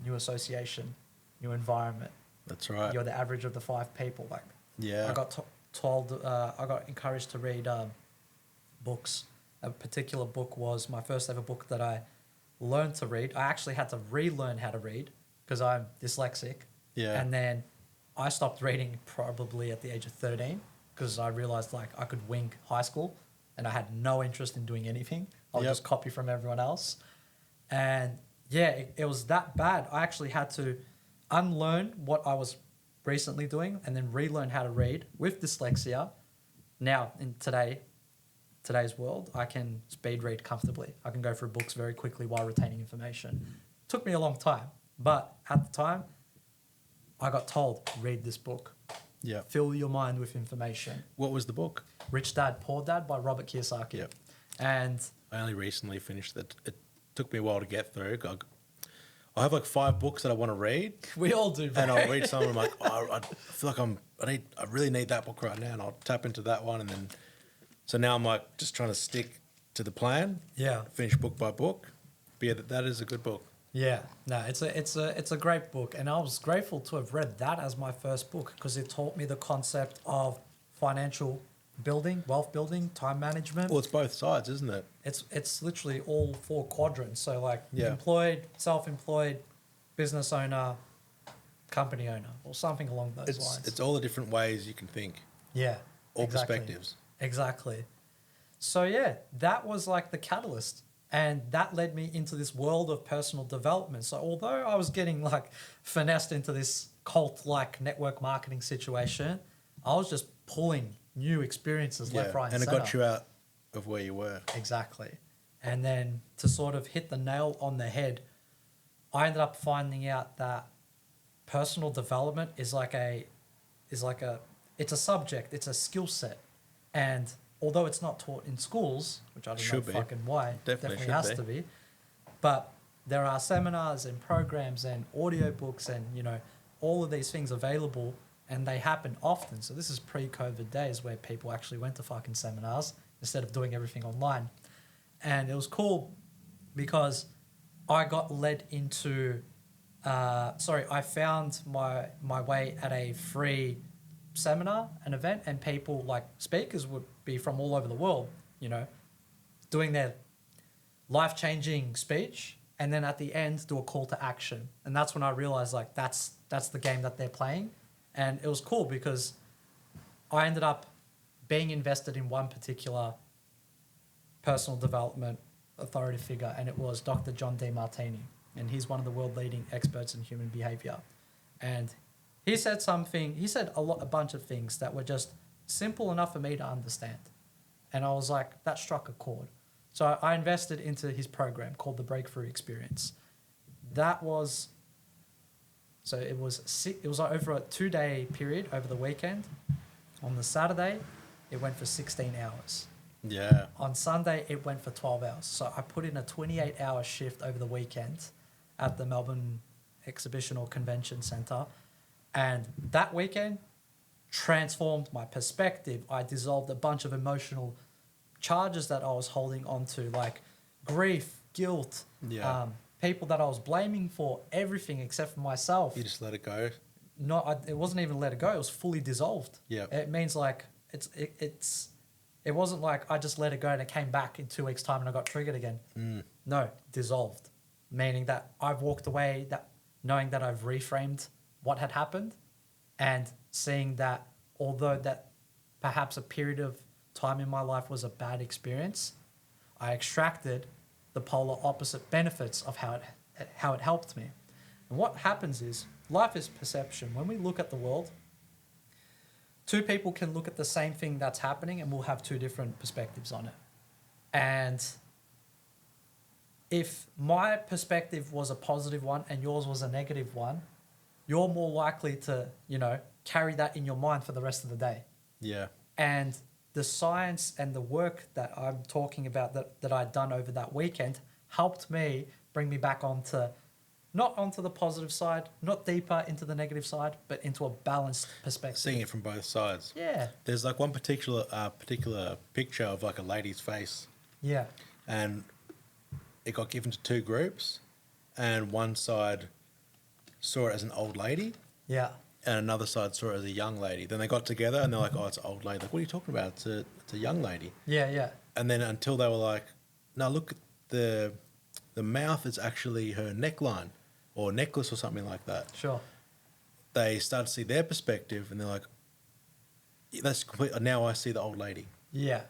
new association, new environment. That's right. You're the average of the 5 people. Like, Yeah. I got I got encouraged to read books. A particular book was my first ever book that I learned to read. I actually had to relearn how to read because I'm dyslexic. Yeah. And then I stopped reading probably at the age of 13 because I realized like I could wing high school and I had no interest in doing anything. I'll just copy from everyone else. And yeah, it was that bad. I actually had to unlearn what I was recently doing and then relearn how to read with dyslexia. Now, in today's world, I can speed read comfortably. I can go through books very quickly while retaining information. Took me a long time, but at the time, I got told, read this book. Yeah. Fill your mind with information. What was the book? Rich Dad, Poor Dad by Robert Kiyosaki. Yep. And I only recently finished that. It took me a while to get through. I have like 5 books that I want to read. we all do, bro. And I'll read some and I'm like, oh, I feel like I really need that book right now, and I'll tap into that one, and then so now I'm like just trying to stick to the plan. Yeah. Finish book by book. But yeah, that is a good book. Yeah, no, it's a great book, and I was grateful to have read that as my first book because it taught me the concept of financial building, wealth building, time management. Well, it's both sides, isn't it? It's literally all 4 quadrants. So like Yeah. self-employed, business owner, company owner, or something along those lines. It's all the different ways you can think. Yeah, All exactly. perspectives. Exactly. So yeah, that was like the catalyst. And that led me into this world of personal development. So although I was getting like finessed into this cult-like network marketing situation, I was just pulling new experiences left, right, and it center. got you out of where you were. Exactly. And then to sort of hit the nail on the head, I ended up finding out that personal development is it's a subject, it's a skill set. And although it's not taught in schools, which I don't know fucking why, definitely has to be, but there are seminars and programs and audiobooks and, you know, all of these things available, and they happen often. So this is pre-COVID days where people actually went to fucking seminars instead of doing everything online. And it was cool because I got led into, I found my way at a free seminar, an event, and people like speakers would be from all over the world, you know, doing their life-changing speech, and then at the end do a call to action. And that's when I realized like that's the game that they're playing. And it was cool because I ended up being invested in one particular personal development authority figure, and it was Dr. John Demartini, and he's one of the world leading experts in human behavior. And he said a bunch of things that were just simple enough for me to understand. And I was like, that struck a chord. So I invested into his program called the Breakthrough Experience. It was over a 2-day period over the weekend. On the Saturday, it went for 16 hours. Yeah. On Sunday, it went for 12 hours. So I put in a 28-hour shift over the weekend at the Melbourne Exhibition or Convention Centre. And that weekend transformed my perspective. I dissolved a bunch of emotional charges that I was holding on to, like grief, guilt, people that I was blaming for everything except for myself. You just let it go. it wasn't even let it go. It was fully dissolved. Yeah. It means like it wasn't like I just let it go and it came back in 2 weeks' time and I got triggered again. No, dissolved, meaning that I've walked away knowing that I've reframed what had happened and seeing that although that perhaps a period of time in my life was a bad experience, I extracted the polar opposite benefits of how it helped me. And what happens is life is perception. When we look at the world, two people can look at the same thing that's happening and we'll have two different perspectives on it. And if my perspective was a positive one and yours was a negative one, you're more likely to, carry that in your mind for the rest of the day. Yeah. And the science and the work that I'm talking about that I'd done over that weekend helped me bring me back not onto the positive side, not deeper into the negative side, but into a balanced perspective. Seeing it from both sides. Yeah. There's like one particular picture of like a lady's face. Yeah. And it got given to two groups, and one side saw it as an old lady. Yeah. And another side saw it as a young lady. Then they got together and they're like, oh, it's an old lady. Like, what are you talking about? It's a young lady. Yeah, yeah. And then until they were like, no, look, the mouth is actually her neckline or necklace or something like that. Sure. They start to see their perspective and they're like, that's complete. Now I see the old lady. Yeah.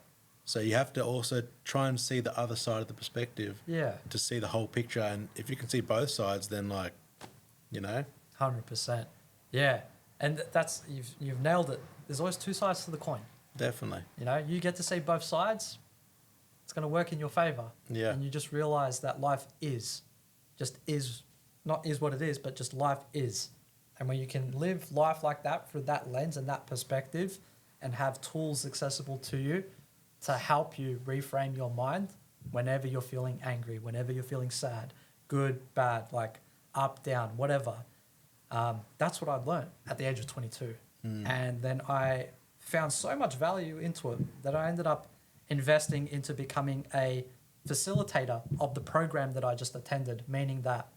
So you have to also try and see the other side of the perspective. Yeah. To see the whole picture. And if you can see both sides, then 100%. Yeah. And that's, you've nailed it. There's always two sides to the coin. Definitely. You get to see both sides. It's going to work in your favor. Yeah. And you just realize that life is not is what it is, but just life is. And when you can live life like that through that lens and that perspective and have tools accessible to you to help you reframe your mind whenever you're feeling angry, whenever you're feeling sad, good, bad, like up, down, whatever. That's what I've learned at the age of 22. And then I found so much value into it that I ended up investing into becoming a facilitator of the program that I just attended, meaning that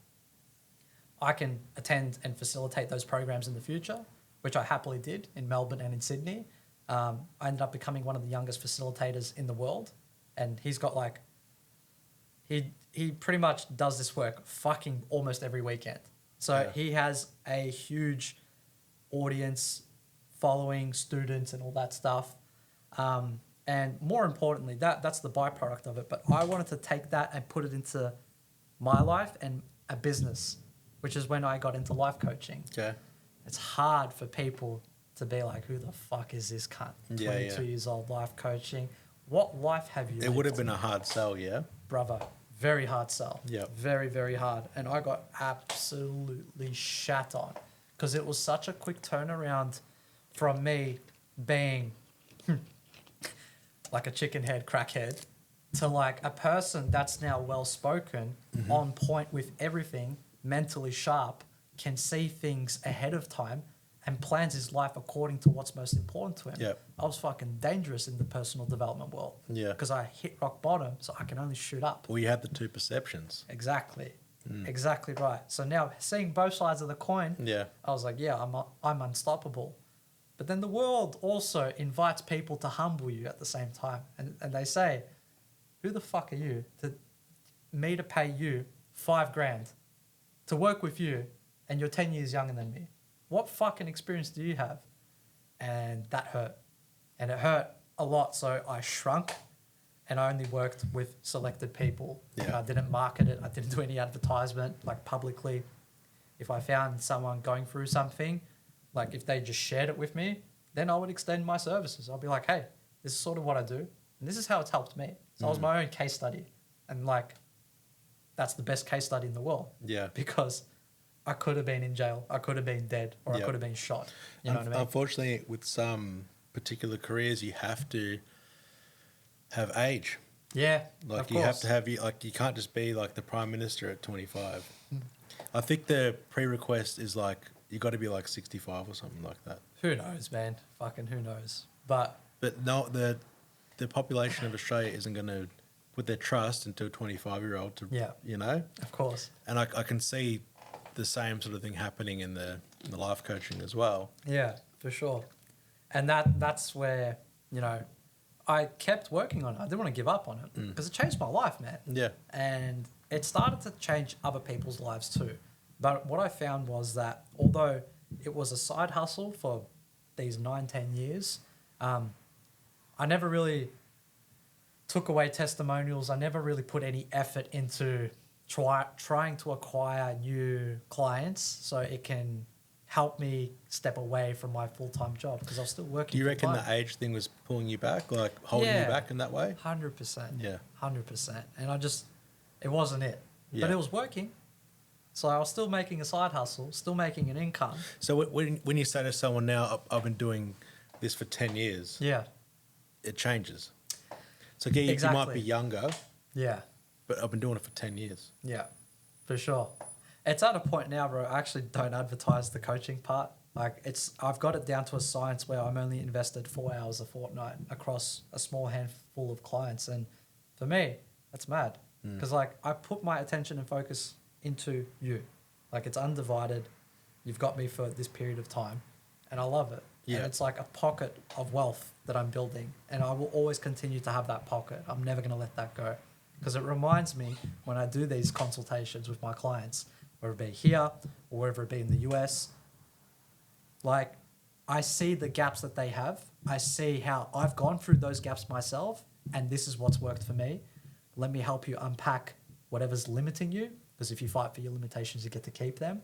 I can attend and facilitate those programs in the future, which I happily did in Melbourne and in Sydney. I ended up becoming one of the youngest facilitators in the world. And he's got he pretty much does this work fucking almost every weekend. So he has a huge audience, following, students and all that stuff. And more importantly, that's the byproduct of it. But I wanted to take that and put it into my life and a business, which is when I got into life coaching. Okay. It's hard for people to be like, who the fuck is this cunt? 22 years old, life coaching. What life have you lived? It would have been a hard sell, yeah? Brother, very hard sell. Yeah. Very, very hard. And I got absolutely shat on because it was such a quick turnaround from me being like a chicken head crackhead to like a person that's now well-spoken, on point with everything, mentally sharp, can see things ahead of time and plans his life according to what's most important to him. Yep. I was fucking dangerous in the personal development world. Yeah. Because I hit rock bottom, so I can only shoot up. Well, you had the two perceptions. Exactly. Exactly right. So now seeing both sides of the coin, Yeah. I was like, yeah, I'm unstoppable. But then the world also invites people to humble you at the same time. And they say, who the fuck are you to pay you $5,000 to work with you and you're 10 years younger than me? What fucking experience do you have? And that hurt. And it hurt a lot. So I shrunk and I only worked with selected people. Yeah. And I didn't market it. I didn't do any advertisement like publicly. If I found someone going through something, like if they just shared it with me, then I would extend my services. I'll be like, hey, this is sort of what I do. And this is how it's helped me. So I was my own case study. And like, that's the best case study in the world. Yeah. Because I could have been in jail. I could have been dead or I could have been shot. You know what I mean? Unfortunately, with some particular careers, you have to have age. Yeah, Like of you course. have to have, you can't just be like the Prime Minister at 25. I think the pre-request is like, you got to be like 65 or something like that. Who knows, man? Fucking who knows? But no, the population of Australia isn't going to put their trust into a 25-year-old to, Yeah. you know? of course. And I can see the same sort of thing happening in the the life coaching as well. Yeah, for sure. And that's where, you know, I kept working on it. I didn't want to give up on it because it changed my life, man. Yeah. And it started to change other people's lives too. But what I found was that although it was a side hustle for these 9-10 years, I never really took away testimonials. I never really put any effort into trying to acquire new clients so it can help me step away from my full-time job because I was still working. Do you reckon full-time. the age thing was pulling you back, like holding you back in that way? 100%. Yeah. 100%. And it wasn't it. Yeah. But it was working. So I was still making a side hustle, still making an income. So when you say to someone now, I've been doing this for 10 years, Yeah. it changes. So yeah, you might be younger, Yeah. but I've been doing it for 10 years. Yeah. For sure. It's at a point now, bro, I actually don't advertise the coaching part. Like I've got it down to a science where I'm only invested 4 hours a fortnight across a small handful of clients. And for me, that's mad. Because like I put my attention and focus into you. Like it's undivided. You've got me for this period of time and I love it. Yeah. And it's like a pocket of wealth that I'm building and I will always continue to have that pocket. I'm never going to let that go because it reminds me when I do these consultations with my clients, whether it be here or whether it be in the US, like I see the gaps that they have. I see how I've gone through those gaps myself and this is what's worked for me. Let me help you unpack whatever's limiting you because if you fight for your limitations, you get to keep them.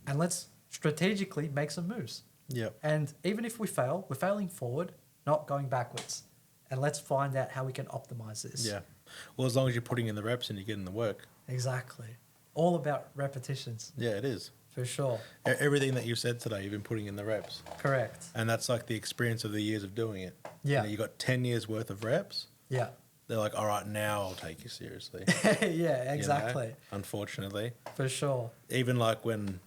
And let's strategically make some moves. Yeah. And even if we fail, we're failing forward, not going backwards. And let's find out how we can optimize this. Yeah. Well, as long as you're putting in the reps and you're getting the work. Exactly. All about repetitions. Yeah, it is. For sure. Everything that you said today, you've been putting in the reps. Correct. And that's like the experience of the years of doing it. Yeah. You got 10 years worth of reps. Yeah. They're like, all right, now I'll take you seriously. Yeah, exactly. You know, unfortunately. For sure. Even like when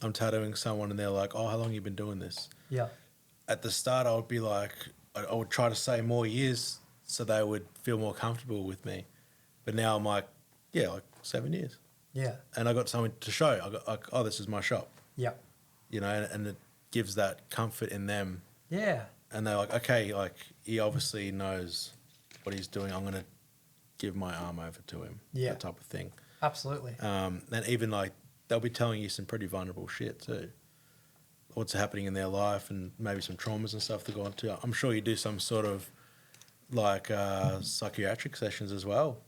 I'm tattooing someone and they're like, oh, how long have you been doing this? Yeah. At the start, I would be like, I would try to say more years so they would feel more comfortable with me. But now I'm like, yeah, like 7 years. Yeah. And I got something to show. I got like, oh, this is my shop. Yeah. You know, and it gives that comfort in them. Yeah. And they're like, okay, like he obviously knows what he's doing. I'm going to give my arm over to him. Yeah. That type of thing. Absolutely. And even like they'll be telling you some pretty vulnerable shit too. What's happening in their life and maybe some traumas and stuff to go on to. I'm sure you do some sort of like psychiatric sessions as well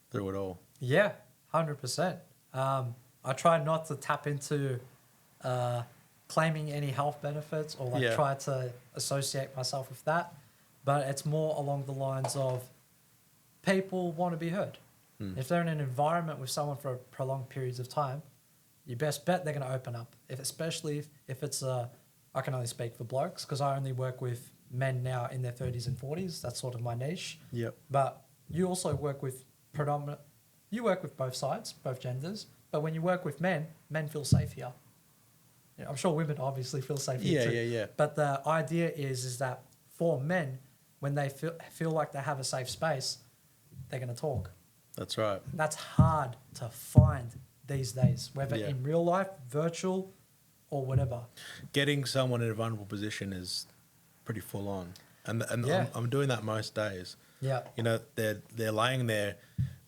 through it all. Yeah, 100%. I try not to tap into claiming any health benefits or like try to associate myself with that. But it's more along the lines of people want to be heard. If they're in an environment with someone for prolonged periods of time, you best bet they're going to open up. Especially if it's I can only speak for blokes because I only work with men now in their 30s and 40s. That's sort of my niche. Yep. But you also work with you work with both sides, both genders. But when you work with men feel safe here. You know, I'm sure women obviously feel safe here too. Yeah. But the idea is that for men, when they feel like they have a safe space, they're going to talk. That's right. That's hard to find these days, whether Yeah. in real life, virtual, or whatever. Getting someone in a vulnerable position is pretty full on. And Yeah. I'm doing that most days. Yeah. You know, they're laying there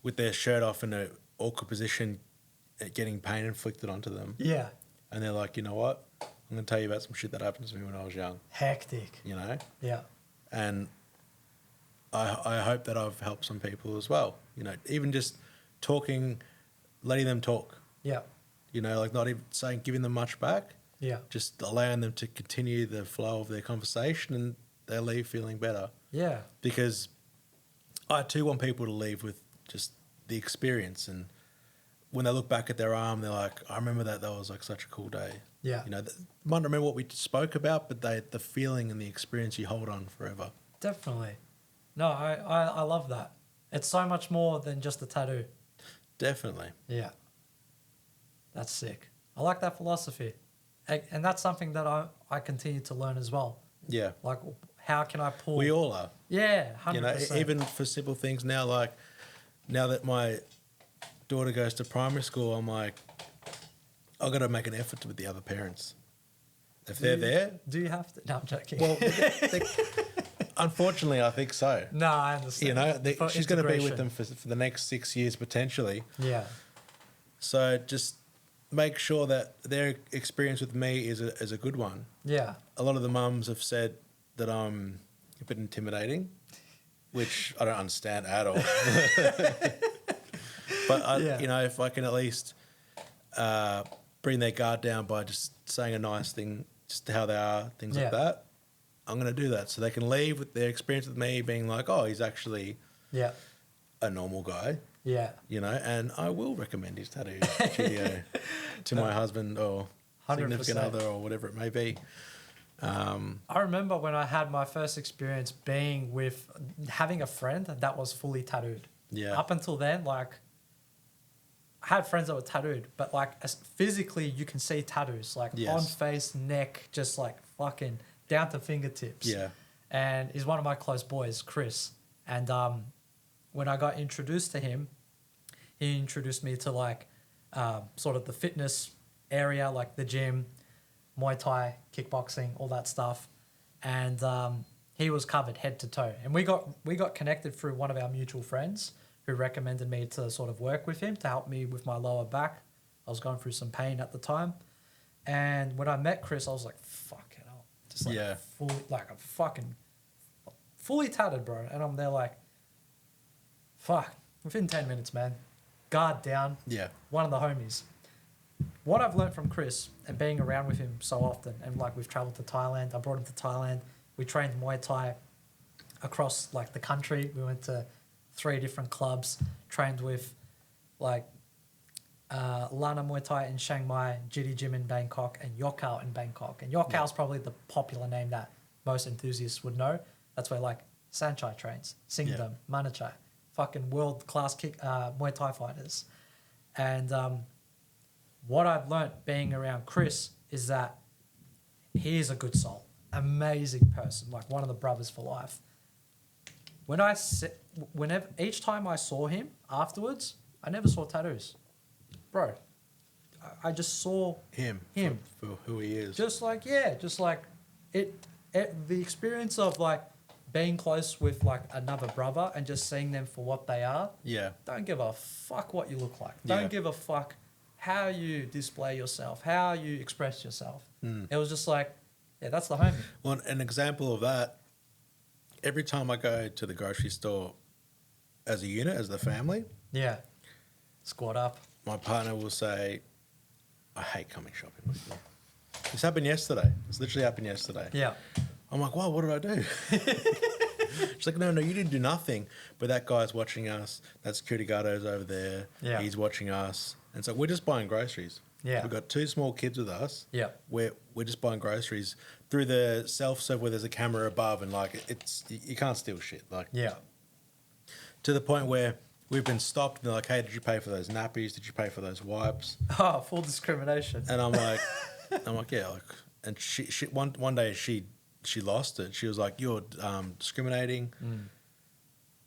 with their shirt off in an awkward position, getting pain inflicted onto them. Yeah. And they're like, you know what? I'm going to tell you about some shit that happened to me when I was young. Hectic. You know? Yeah. And I hope that I've helped some people as well. You know, even just talking, letting them talk. Yeah. You know, like not even giving them much back. Yeah. Just allowing them to continue the flow of their conversation and they leave feeling better. Yeah. Because I too want people to leave with just the experience. And when they look back at their arm, they're like, I remember that was like such a cool day. Yeah. You know, might not remember what we spoke about, but the feeling and the experience you hold on forever. Definitely. No, I love that. It's so much more than just a tattoo. Definitely. Yeah. That's sick. I like that philosophy. And that's something that I continue to learn as well. Yeah. Like, how can I pull... We all are. Yeah, 100%. You know, even for simple things now, like now that my daughter goes to primary school, I'm like, I've got to make an effort with the other parents. If they're there, do you have to? No, I'm joking. well, unfortunately, I think so. No, I understand. You know, she's going to be with Integration. them for the next 6 years potentially. Yeah. So just make sure that their experience with me is a good one. Yeah. A lot of the mums have said that I'm a bit intimidating, which I don't understand at all. But you know, if I can at least bring their guard down by just saying a nice thing, just how they are, things like that, I'm going to do that. So they can leave with their experience with me being like, oh, he's actually a normal guy. Yeah. You know, and I will recommend his tattoo studio to my husband or 100%. significant other or whatever it may be. I remember when I had my first experience having a friend that was fully tattooed. Yeah. Up until then, like, I had friends that were tattooed, but like physically you can see tattoos, like on face, neck, just like fucking down to fingertips. Yeah. And he's one of my close boys, Chris. And when I got introduced to him, he introduced me to like sort of the fitness area, like the gym, Muay Thai, kickboxing, all that stuff. And he was covered head to toe. And we got connected through one of our mutual friends who recommended me to sort of work with him to help me with my lower back. I was going through some pain at the time. And when I met Chris, I was like, fuck it up. Just like I'm fucking fully tatted, bro. And I'm there like, fuck, within 10 minutes, man. Guard down. Yeah. One of the homies. What I've learned from Chris and being around with him so often, and like we've traveled to Thailand, I brought him to Thailand. We trained Muay Thai across like the country. We went to 3 different clubs, trained with like Lana Muay Thai in Chiang Mai, Jitty Gym in Bangkok, and Yokkao in Bangkok. And Yokkao is probably the popular name that most enthusiasts would know. That's where like Sanchai trains, Singdom, Manachai, fucking world-class Muay Thai fighters. And what I've learnt being around Chris is that he is a good soul, amazing person, like one of the brothers for life. Each time I saw him afterwards, I never saw tattoos, bro. I just saw him for who he is. Just like it. The experience of like being close with like another brother and just seeing them for what they are. Yeah. Don't give a fuck what you look like. Don't give a fuck how you display yourself, how you express yourself. It was just like, that's the homie. Well, an example of that, every time I go to the grocery store as a unit, as the family, squad up. My partner will say, I hate coming shopping with you. This happened yesterday. This literally happened yesterday. Yeah. I'm like, wow, what did I do? She's like, no, you didn't do nothing. But that guy's watching us. That security guard is over there. Yeah. He's watching us. And so we're just buying groceries. Yeah. We've got 2 small kids with us. Yeah. We're just buying groceries through the self-serve where there's a camera above and like it's you can't steal shit. Like to the point where we've been stopped and they're like, hey, did you pay for those nappies? Did you pay for those wipes? Oh, full discrimination. And I'm like, yeah. Like, and she one day she lost it. She was like, you're discriminating. And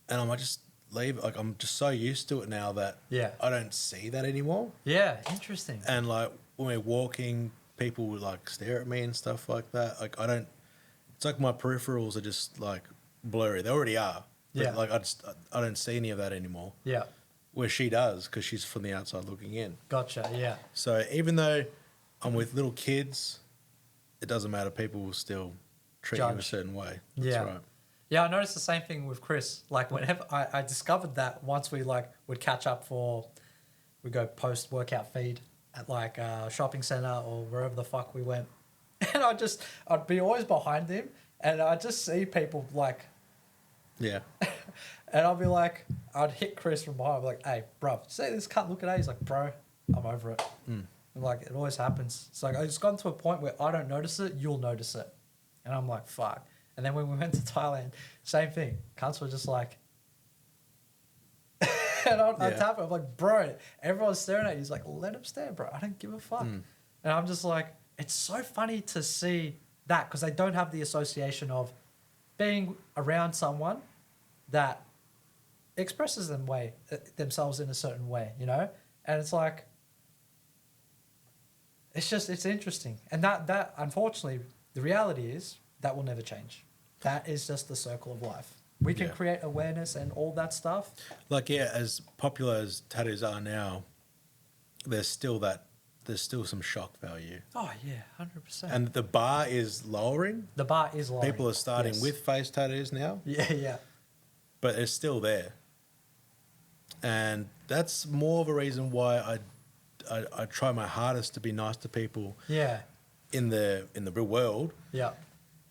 I'm like, just leave. Like, I'm just so used to it now that I don't see that anymore. Yeah, interesting. And like when we're walking, people would like stare at me and stuff like that. Like I don't. It's like my peripherals are just like blurry. They already are. But like I don't see any of that anymore. Yeah. Where she does because she's from the outside looking in. Gotcha. Yeah. So even though I'm with little kids, it doesn't matter. People will still treat you a certain way. That's right. Yeah, I noticed the same thing with Chris. Like whenever I discovered that once we like would catch up we go post workout feed at like a shopping center or wherever the fuck we went, and I'd be always behind him, and I'd just see people like, and I'd be like, I'd hit Chris from behind, I'd be like, hey, bro, see this cunt look at it? He's like, bro, I'm over it. And like it always happens. It's like it's gotten to a point where I don't notice it, you'll notice it, and I'm like, fuck. And then when we went to Thailand, same thing. Cunts were just like, and I'd tap it. I'm like, bro, everyone's staring at you. He's like, let him stare, bro. I don't give a fuck. And I'm just like, it's so funny to see that because they don't have the association of being around someone that expresses themselves in a certain way, you know? And it's like, it's interesting. And that unfortunately, the reality is that will never change. That is just the circle of life. We can create awareness and all that stuff. Like, yeah, as popular as tattoos are now, there's still some shock value. Oh yeah, 100%. And the bar is lowering. The bar is lowering. People are starting with face tattoos now. Yeah, yeah. But it's still there. And that's more of a reason why I try my hardest to be nice to people. Yeah. In the real world. Yeah.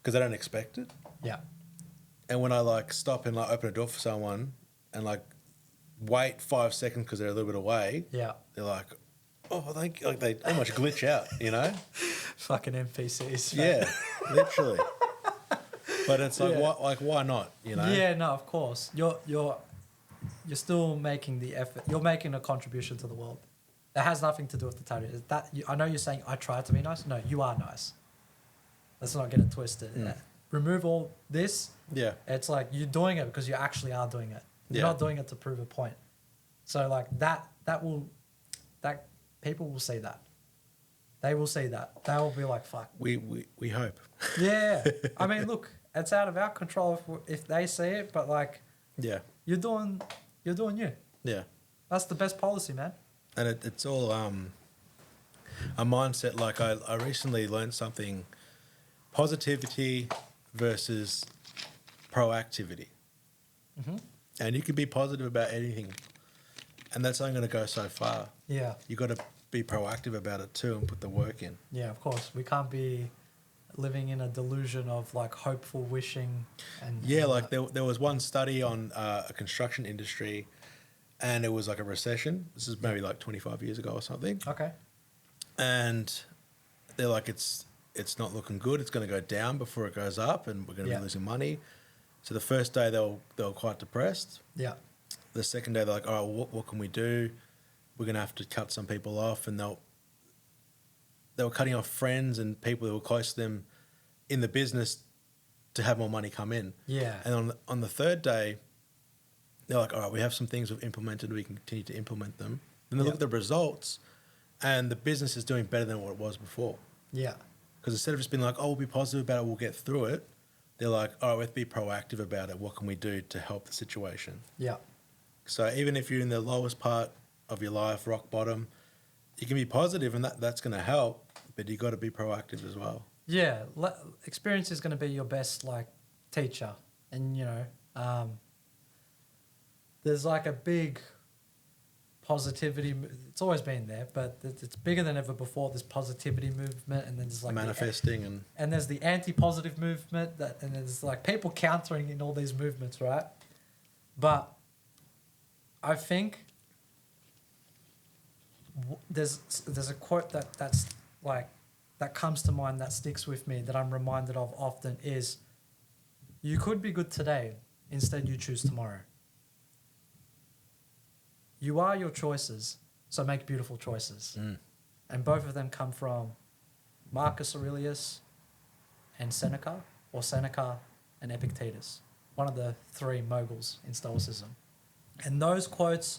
Because they don't expect it. Yeah. And when I like stop and like open a door for someone and like wait 5 seconds because they're a little bit away. Yeah. They're like, oh, thank you. Like they pretty much glitch out, you know? Fucking NPCs. Yeah, literally. But it's like, why not? You know? Yeah, no, of course. You're still making the effort. You're making a contribution to the world. That has nothing to do with the tattoo. I know you're saying I try to be nice. No, you are nice. Let's not get it twisted. Remove all this. Yeah. It's like you're doing it because you actually are doing it. You're not doing it to prove a point. So like that people will see that. They will see that. They will be like, fuck. We hope. Yeah. I mean, look, it's out of our control if they see it, but like, yeah, you're doing you. Yeah. That's the best policy, man. And it's all a mindset. Like I recently learned something, positivity versus proactivity. Mm-hmm. And you can be positive about anything. And that's only going to go so far. Yeah. You got to be proactive about it too and put the work in. Yeah, of course. We can't be living in a delusion of like hopeful wishing. Like there was one study on a construction industry and it was like a recession. This is maybe like 25 years ago or something. Okay. And they're like, it's not looking good. It's going to go down before it goes up and we're going to be losing money. So the first day they were quite depressed. Yeah. The second day they're like, all right, what can we do? We're going to have to cut some people off. And they were cutting off friends and people who were close to them in the business to have more money come in. Yeah. And on the third day, they're like, all right, we have some things we've implemented. We can continue to implement them. Then they look at the results and the business is doing better than what it was before. Yeah. Because instead of just being like, oh, we'll be positive about it, we'll get through it, they're like, all right, let's be proactive about it. What can we do to help the situation? Yeah. So even if you're in the lowest part of your life, rock bottom, you can be positive and that's going to help, but you got to be proactive as well. Yeah. Experience is going to be your best like teacher. And, you know, there's like a big positivity. It's always been there, but it's bigger than ever before. This positivity movement, and then there's like manifesting, and there's the anti-positive movement, and there's like people countering in all these movements, right? But I think there's a quote that's like that comes to mind that sticks with me that I'm reminded of often is, you could be good today, instead you choose tomorrow. You are your choices, so make beautiful choices. Mm. And both of them come from Marcus Aurelius and Seneca, or Seneca and Epictetus, one of the three moguls in Stoicism. And those quotes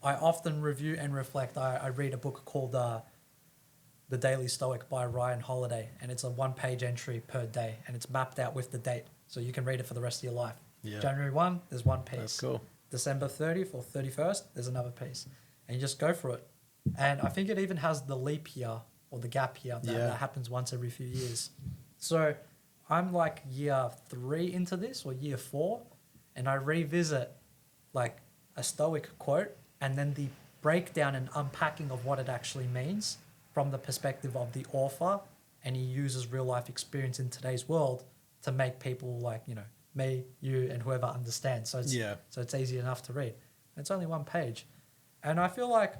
I often review and reflect. I read a book called The Daily Stoic by Ryan Holiday, and it's a 1-page entry per day, and it's mapped out with the date, so you can read it for the rest of your life. Yeah. January 1, there's one piece. That's cool. December 30th or 31st, there's another piece. And you just go for it. And I think it even has the leap year or the gap year that happens once every few years. So I'm like year 3 into this or year 4, and I revisit like a Stoic quote and then the breakdown and unpacking of what it actually means from the perspective of the author. And he uses real life experience in today's world to make people like, you know, me, you, and whoever understands. So it's easy enough to read. It's only 1 page. And I feel like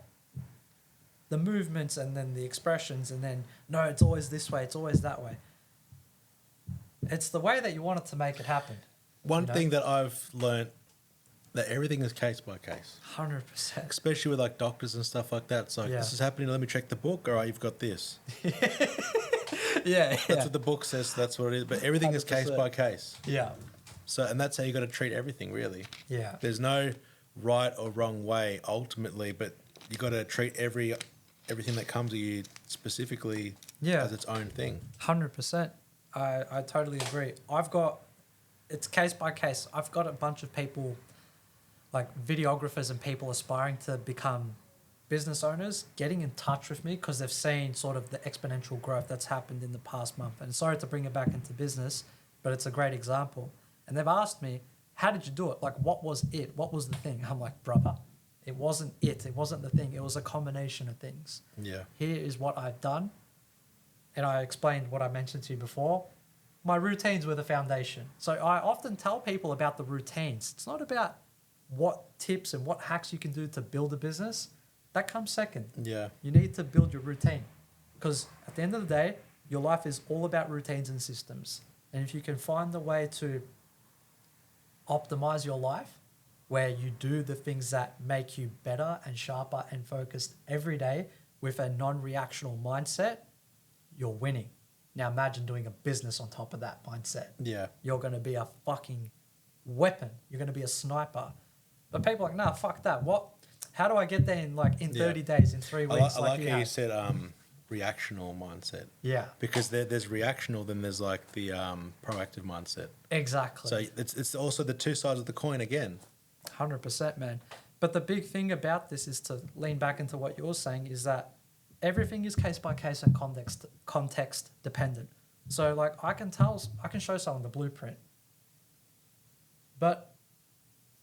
the movements and then the expressions and then, no, it's always this way, it's always that way. It's the way that you want it to make it happen. One thing that I've learned, that everything is case by case. 100%. Especially with like doctors and stuff like that. It's like, this is happening, let me check the book. All right, you've got this. That's what the book says, that's what it is. But everything 100%. Is case by case. Yeah. So, and that's how you got to treat everything, really. Yeah. There's no right or wrong way, ultimately, but you got to treat every everything that comes to you specifically Yeah. as its own thing. 100%. I totally agree. It's case by case. I've got a bunch of people, like videographers and people aspiring to become business owners, getting in touch with me because they've seen sort of the exponential growth that's happened in the past month. And sorry to bring it back into business, but it's a great example. And they've asked me, how did you do it? Like, what was it? What was the thing? I'm like, brother, it wasn't it. It wasn't the thing. It was a combination of things. Yeah. Here is what I've done. And I explained what I mentioned to you before. My routines were the foundation. So I often tell people about the routines. It's not about what tips and what hacks you can do to build a business. That comes second. Yeah. You need to build your routine. Because at the end of the day, your life is all about routines and systems. And if you can find the way to optimize your life, where you do the things that make you better and sharper and focused every day with a non-reactional mindset, you're winning. Now imagine doing a business on top of that mindset. Yeah. You're going to be a fucking weapon. You're going to be a sniper. But people are like, nah, fuck that. What? How do I get there in 30 days, in 3 weeks? I like how you said reactional mindset. Yeah. Because there's reactional, then there's like the proactive mindset. Exactly. So it's also the two sides of the coin again. 100%, man. But the big thing about this is to lean back into what you're saying is that everything is case by case and context dependent. So like I can show someone the blueprint. But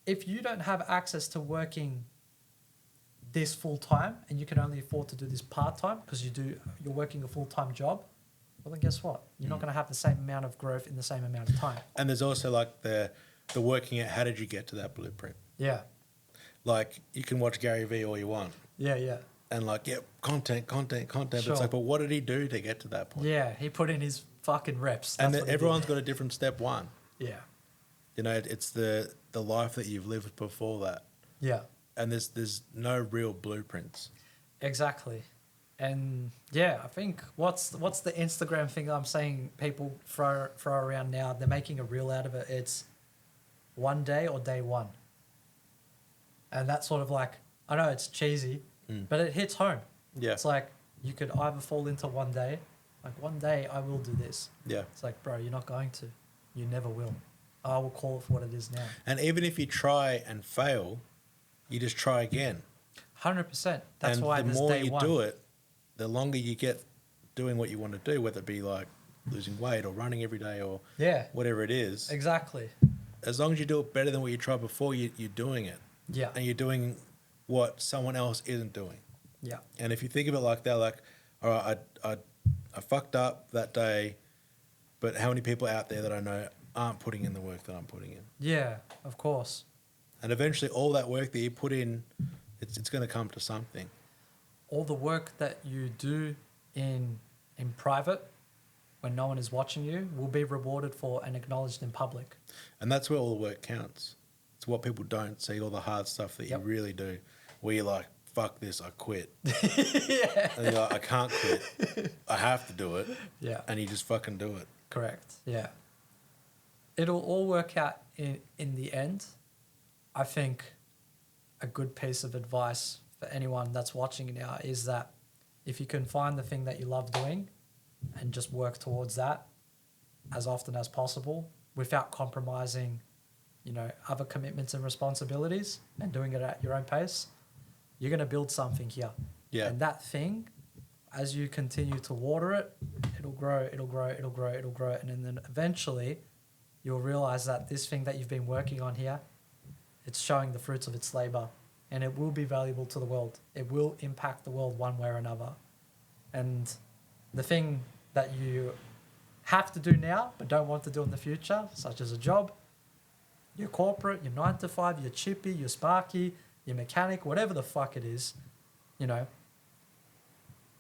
if you don't have access to working this full time and you can only afford to do this part time because you're working a full time job, well then guess what? You're not going to have the same amount of growth in the same amount of time. And there's also like the working out, how did you get to that blueprint? Yeah. Like you can watch Gary Vee all you want. Yeah, yeah. And like, yeah, content. Sure. But it's like, but what did he do to get to that point? Yeah, he put in his fucking reps. And everyone's got a different step one. Yeah. You know, it's the life that you've lived before that. Yeah. And there's no real blueprints. Exactly. And yeah, I think what's the Instagram thing I'm saying people throw around now, they're making a reel out of it. It's one day or day one. And that's sort of like, I know it's cheesy, but it hits home. Yeah. It's like you could either fall into one day, like one day I will do this. Yeah. It's like, bro, you're not going to. You never will. I will call it for what it is now. And even if you try and fail, you just try again. 100%. That's and why the there's more day you one. do it, the longer you get doing what you want to do, whether it be like losing weight or running every day or whatever it is. Exactly. As long as you do it better than what you tried before, you're doing it. Yeah. And you're doing what someone else isn't doing. Yeah. And if you think of it like that, like, all right, I fucked up that day, but how many people out there that I know aren't putting in the work that I'm putting in? Yeah, of course. And eventually all that work that you put in, it's going to come to something. All the work that you do in private, when no one is watching you, will be rewarded for and acknowledged in public. And that's where all the work counts. It's what people don't see, all the hard stuff that you really do, where you're like, fuck this, I quit. Yeah. And you're like, I can't quit. I have to do it. Yeah. And you just fucking do it. Correct. Yeah. It'll all work out in the end. I think a good piece of advice for anyone that's watching now is that if you can find the thing that you love doing and just work towards that as often as possible without compromising, other commitments and responsibilities and doing it at your own pace, you're going to build something here. Yeah. And that thing, as you continue to water it, it'll grow. And then eventually you'll realize that this thing that you've been working on here, it's showing the fruits of its labor and it will be valuable to the world. It will impact the world one way or another. And the thing that you have to do now but don't want to do in the future, such as a job, your corporate, your 9 to 5, your chippy, your sparky, your mechanic, whatever the fuck it is,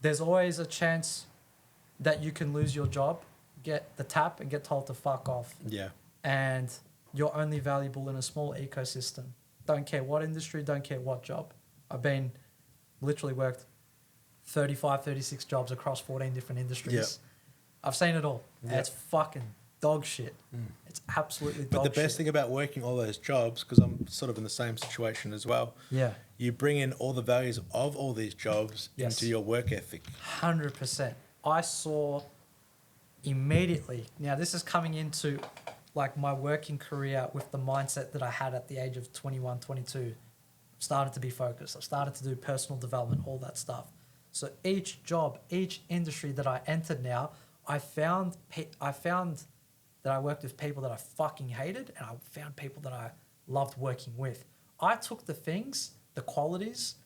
there's always a chance that you can lose your job, get the tap and get told to fuck off. Yeah. And you're only valuable in a small ecosystem. Don't care what industry, don't care what job. I've literally worked 35, 36 jobs across 14 different industries. Yep. I've seen it all. Yep. And it's fucking dog shit. It's absolutely dog But the shit. best thing about working all those jobs, because I'm sort of in the same situation as well, Yeah. you bring in all the values of all these jobs Yes. into your work ethic. 100%. I saw immediately. Now, this is coming into like my working career with the mindset that I had at the age of 21, 22. Started to be focused. I started to do personal development, all that stuff. So each job, each industry that I entered now, I found that I worked with people that I fucking hated, and I found people that I loved working with. I took the things, the qualities,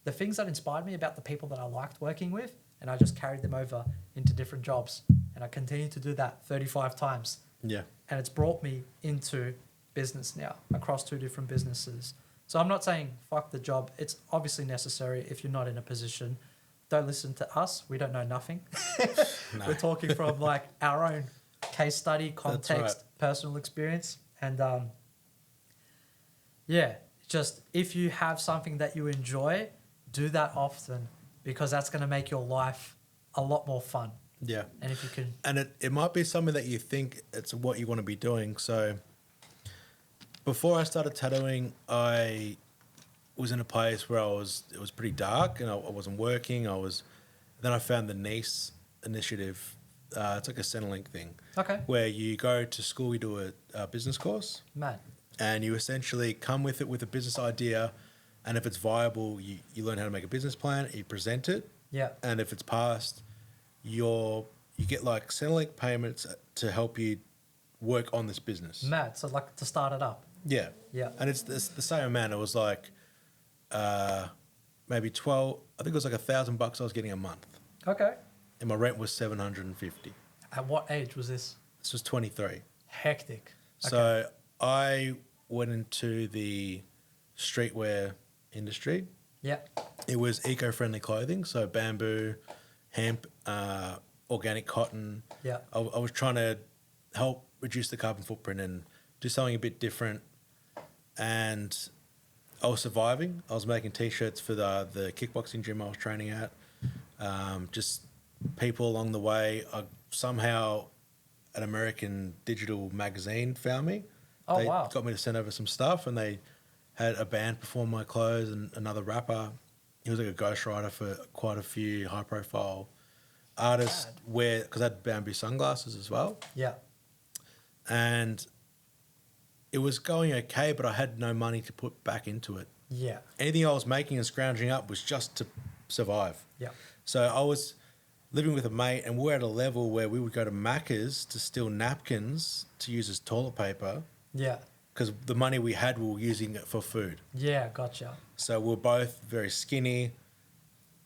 the things that inspired me about the people that I liked working with, and I just carried them over into different jobs. And I continue to do that 35 times. Yeah. And it's brought me into business now, across 2 different businesses. So I'm not saying fuck the job. It's obviously necessary if you're not in a position. Don't listen to us. We don't know nothing. No. We're talking from like our own case study, context, right. personal experience. And yeah, just if you have something that you enjoy, do that often, because that's going to make your life a lot more fun. Yeah. And if you can... And it might be something that you think it's what you want to be doing. So before I started tattooing, I was in a place where it was pretty dark and I wasn't working. Then I found the NICE initiative. It's like a Centrelink thing. Okay. Where you go to school, you do a business course. Mad. And you essentially come with it with a business idea. And if it's viable, you learn how to make a business plan, you present it. Yeah. And if it's passed, you get like Centrelink payments to help you work on this business. Mad. So like to start it up. Yeah. Yeah. And it's the same amount. It was like maybe 12, I think it was like $1,000 I was getting a month. Okay. And my rent was $750. At what age was this? This was 23. Hectic. So I went into the streetwear industry. Yeah. It was eco-friendly clothing, so bamboo, hemp, organic cotton. Yeah. I was trying to help reduce the carbon footprint and do something a bit different. And I was surviving. I was making T-shirts for the kickboxing gym I was training at. Just people along the way. Somehow an American digital magazine found me. Oh, they wow. got me to send over some stuff, and they had a band perform my clothes and another rapper. He was like a ghostwriter for quite a few high-profile artists. Because I had bamboo sunglasses as well. Yeah. And it was going okay, but I had no money to put back into it. Yeah. Anything I was making and scrounging up was just to survive. Yeah. So I was living with a mate, and we were at a level where we would go to Macca's to steal napkins to use as toilet paper, Yeah. because the money we had, we were using it for food. Yeah. Gotcha. So we were both very skinny,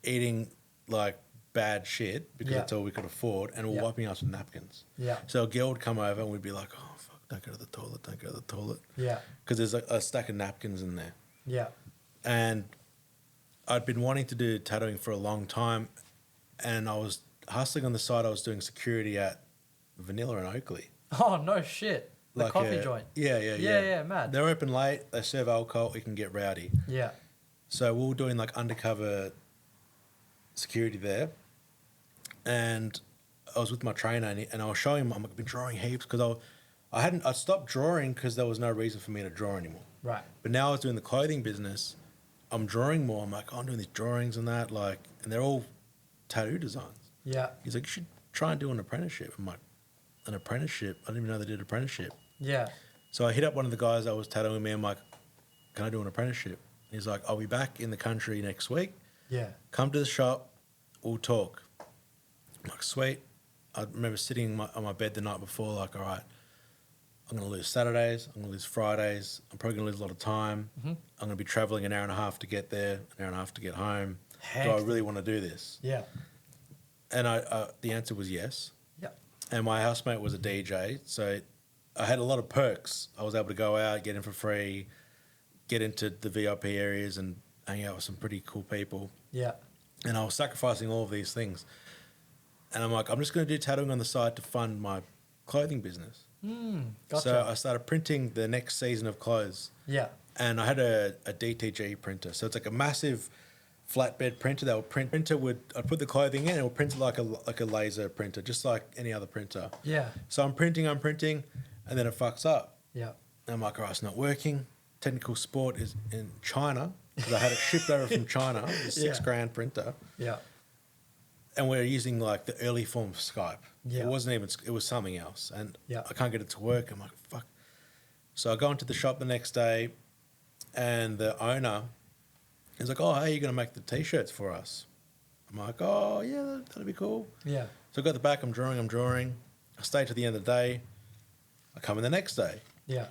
eating like bad shit because Yeah. that's all we could afford, and we're Yeah. wiping us with napkins. Yeah. So a girl would come over and we'd be like, oh, fuck, don't go to the toilet, don't go to the toilet. Yeah. Because there's like a stack of napkins in there. Yeah. And I'd been wanting to do tattooing for a long time, and I was hustling on the side. I was doing security at Vanilla and Oakley. Oh, no shit. The Like coffee joint. Yeah, Yeah, mad. They're open late. They serve alcohol. It can get rowdy. Yeah. So we were doing like undercover security there, and I was with my trainer, and I was showing him I've been drawing heaps because I stopped drawing because there was no reason for me to draw anymore. Right. But now I was doing the clothing business. I'm drawing more. I'm like, oh, I'm doing these drawings and that, like, and they're all tattoo designs. Yeah. He's like, you should try and do an apprenticeship. I'm like, an apprenticeship? I didn't even know they did apprenticeship. Yeah. So I hit up one of the guys that was tattooing me. I'm like, can I do an apprenticeship? He's like, I'll be back in the country next week. Yeah. Come to the shop. We'll talk. I'm like, sweet. I remember sitting on my bed the night before, like, all right, I'm going to lose Saturdays. I'm going to lose Fridays. I'm probably going to lose a lot of time. Mm-hmm. I'm going to be traveling an hour and a half to get there, an hour and a half to get home. Do I Hectic. really want to do this? Yeah. And the answer was yes. Yeah. And my housemate was a DJ, so I had a lot of perks. I was able to go out, get in for free, get into the VIP areas and hang out with some pretty cool people. Yeah. And I was sacrificing all of these things. And I'm like, I'm just going to do tattooing on the side to fund my clothing business. Gotcha. So I started printing the next season of clothes. Yeah. And I had a DTG printer. So it's like a massive flatbed printer that would print. I'd put the clothing in and it would print it like a laser printer, just like any other printer. Yeah. So I'm printing, and then it fucks up. Yeah. And I'm like, oh, it's not working. Technical support is in China because I had it shipped over from China. It's a $6,000 printer. Yeah. And we're using like the early form of Skype. Yeah. It wasn't even, it was something else. And Yeah. I can't get it to work. I'm like, fuck. So I go into the shop the next day and the owner is like, oh, hey, you're going to make the T-shirts for us. I'm like, oh, yeah, that'd be cool. Yeah. So I go to the back, I'm drawing. I stay to the end of the day. I come in the next day. Yeah.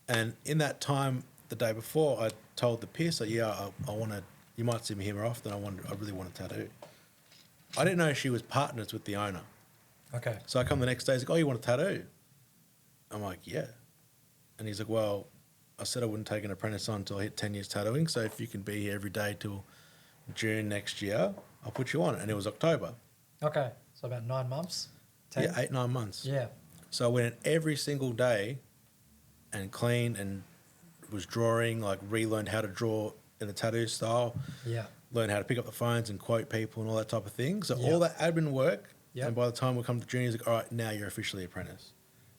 And in that time, the day before, I told the piercer, yeah, I want to, you might see me here more often. I really want a tattoo. I didn't know she was partners with the owner. Okay. So I come the next day, he's like, oh, you want a tattoo? I'm like, yeah. And he's like, well, I said I wouldn't take an apprentice on until I hit 10 years tattooing. So if you can be here every day till June next year, I'll put you on. And it was October. Okay. So about 9 months? 10? Yeah, 8, 9 months. Yeah. So I went in every single day and cleaned and was drawing, like relearned how to draw in the tattoo style. Yeah. Learn how to pick up the phones and quote people and all that type of thing. So Yeah. all that admin work. Yeah. And by the time we come to June, he's like, all right, now you're officially apprentice.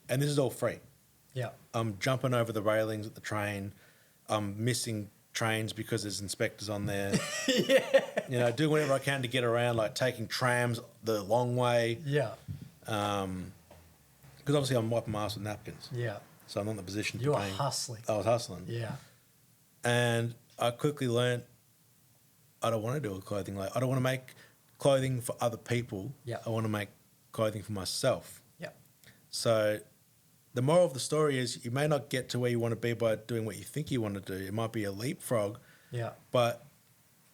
And this is all free. Yeah. I'm jumping over the railings at the train. I'm missing trains because there's inspectors on there. Yeah. You know, do whatever I can to get around, like taking trams the long way. Yeah. Because obviously I'm wiping my ass with napkins. Yeah. So I'm not in the position to You are pay. hustling. I was hustling. Yeah. And I quickly learned I don't want to do a clothing. Like, I don't want to make clothing for other people. Yeah. I want to make clothing for myself. Yeah. So the moral of the story is you may not get to where you want to be by doing what you think you want to do. It might be a leapfrog. Yeah. But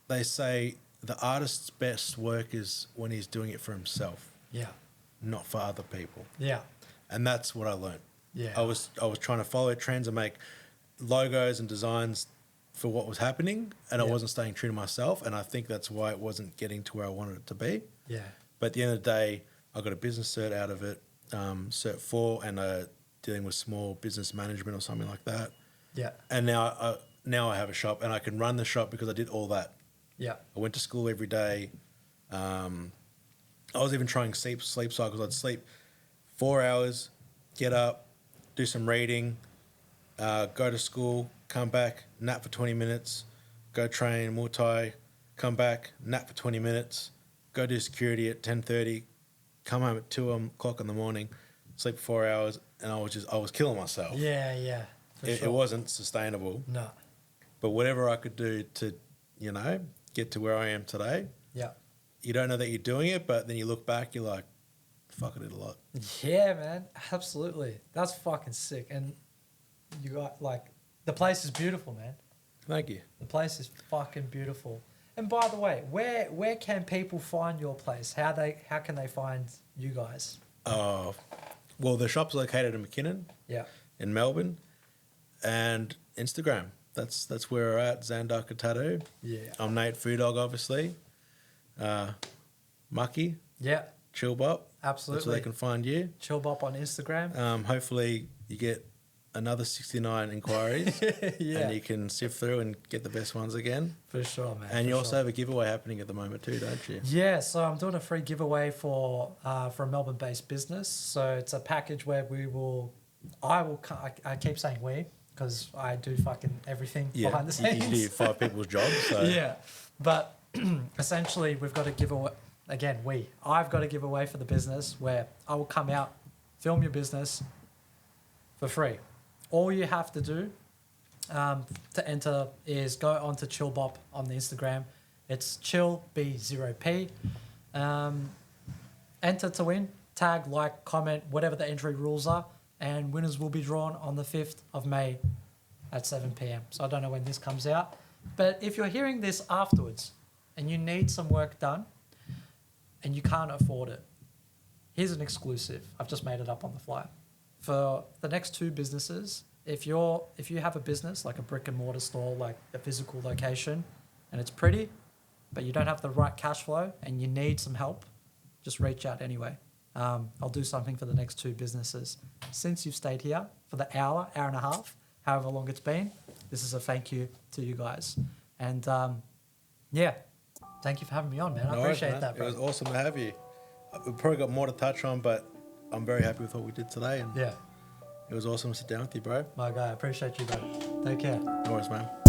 they say the artist's best work is when he's doing it for himself, Yeah. not for other people. Yeah. And that's what I learned. Yeah. I was trying to follow trends and make logos and designs for what was happening, and I Yeah. wasn't staying true to myself, and I think that's why it wasn't getting to where I wanted it to be. Yeah. But at the end of the day, I got a business cert out of it, Cert 4, and dealing with small business management or something like that. Yeah. And now I have a shop, and I can run the shop because I did all that. Yeah. I went to school every day. I was even trying sleep cycles. I'd sleep 4 hours, get up, do some reading, go to school, come back, nap for 20 minutes, go train Muay Thai, come back, nap for 20 minutes, go do security at 10:30, come home at 2 o'clock in the morning, sleep for 4 hours, and I was killing myself. Yeah. Yeah. For It sure. wasn't sustainable. No. But whatever I could do to, get to where I am today, Yeah. you don't know that you're doing it, but then you look back, you're like, fuck, I did a lot. Yeah, man. Absolutely. That's fucking sick. And you got the place is beautiful, man. Thank you. The place is fucking beautiful. And by the way, where can people find your place? How can they find you guys? Well, the shop's located in McKinnon Yeah. in Melbourne, and Instagram. That's where we're at, Zandaka Tattoo. Yeah. I'm Nate Food Dog, obviously. Maki, Yeah. Chillb0p. Absolutely. That's where they can find you. Chillb0p on Instagram. Hopefully you get another 69 inquiries Yeah. and you can sift through and get the best ones again. For sure, man. And for you also sure. have a giveaway happening at the moment too, don't you? Yeah, so I'm doing a free giveaway for a Melbourne-based business. So it's a package where I keep saying we because I do fucking everything behind the scenes. You do 5 people's jobs. So. Yeah, but essentially we've got to give away, I've got to give away for the business where I will come out, film your business for free. All you have to do to enter is go onto Chillb0p on the Instagram. It's Chillb0p. Enter to win, tag, like, comment, whatever the entry rules are, and winners will be drawn on the 5th of May at 7 p.m. So I don't know when this comes out. But if you're hearing this afterwards and you need some work done and you can't afford it, here's an exclusive. I've just made it up on the fly. For the next 2 businesses, if you have a business like a brick and mortar store, like a physical location, and it's pretty, but you don't have the right cash flow and you need some help, just reach out anyway. I'll do something for the next 2 businesses. Since you've stayed here for the hour and a half, however long it's been, this is a thank you to you guys. And thank you for having me on, man. I No worries, appreciate man. that, bro. It was awesome to have you. We've probably got more to touch on, but I'm very happy with what we did today. And Yeah, it was awesome to sit down with you, bro. my guy. I appreciate you, bro. Take care. No worries, man.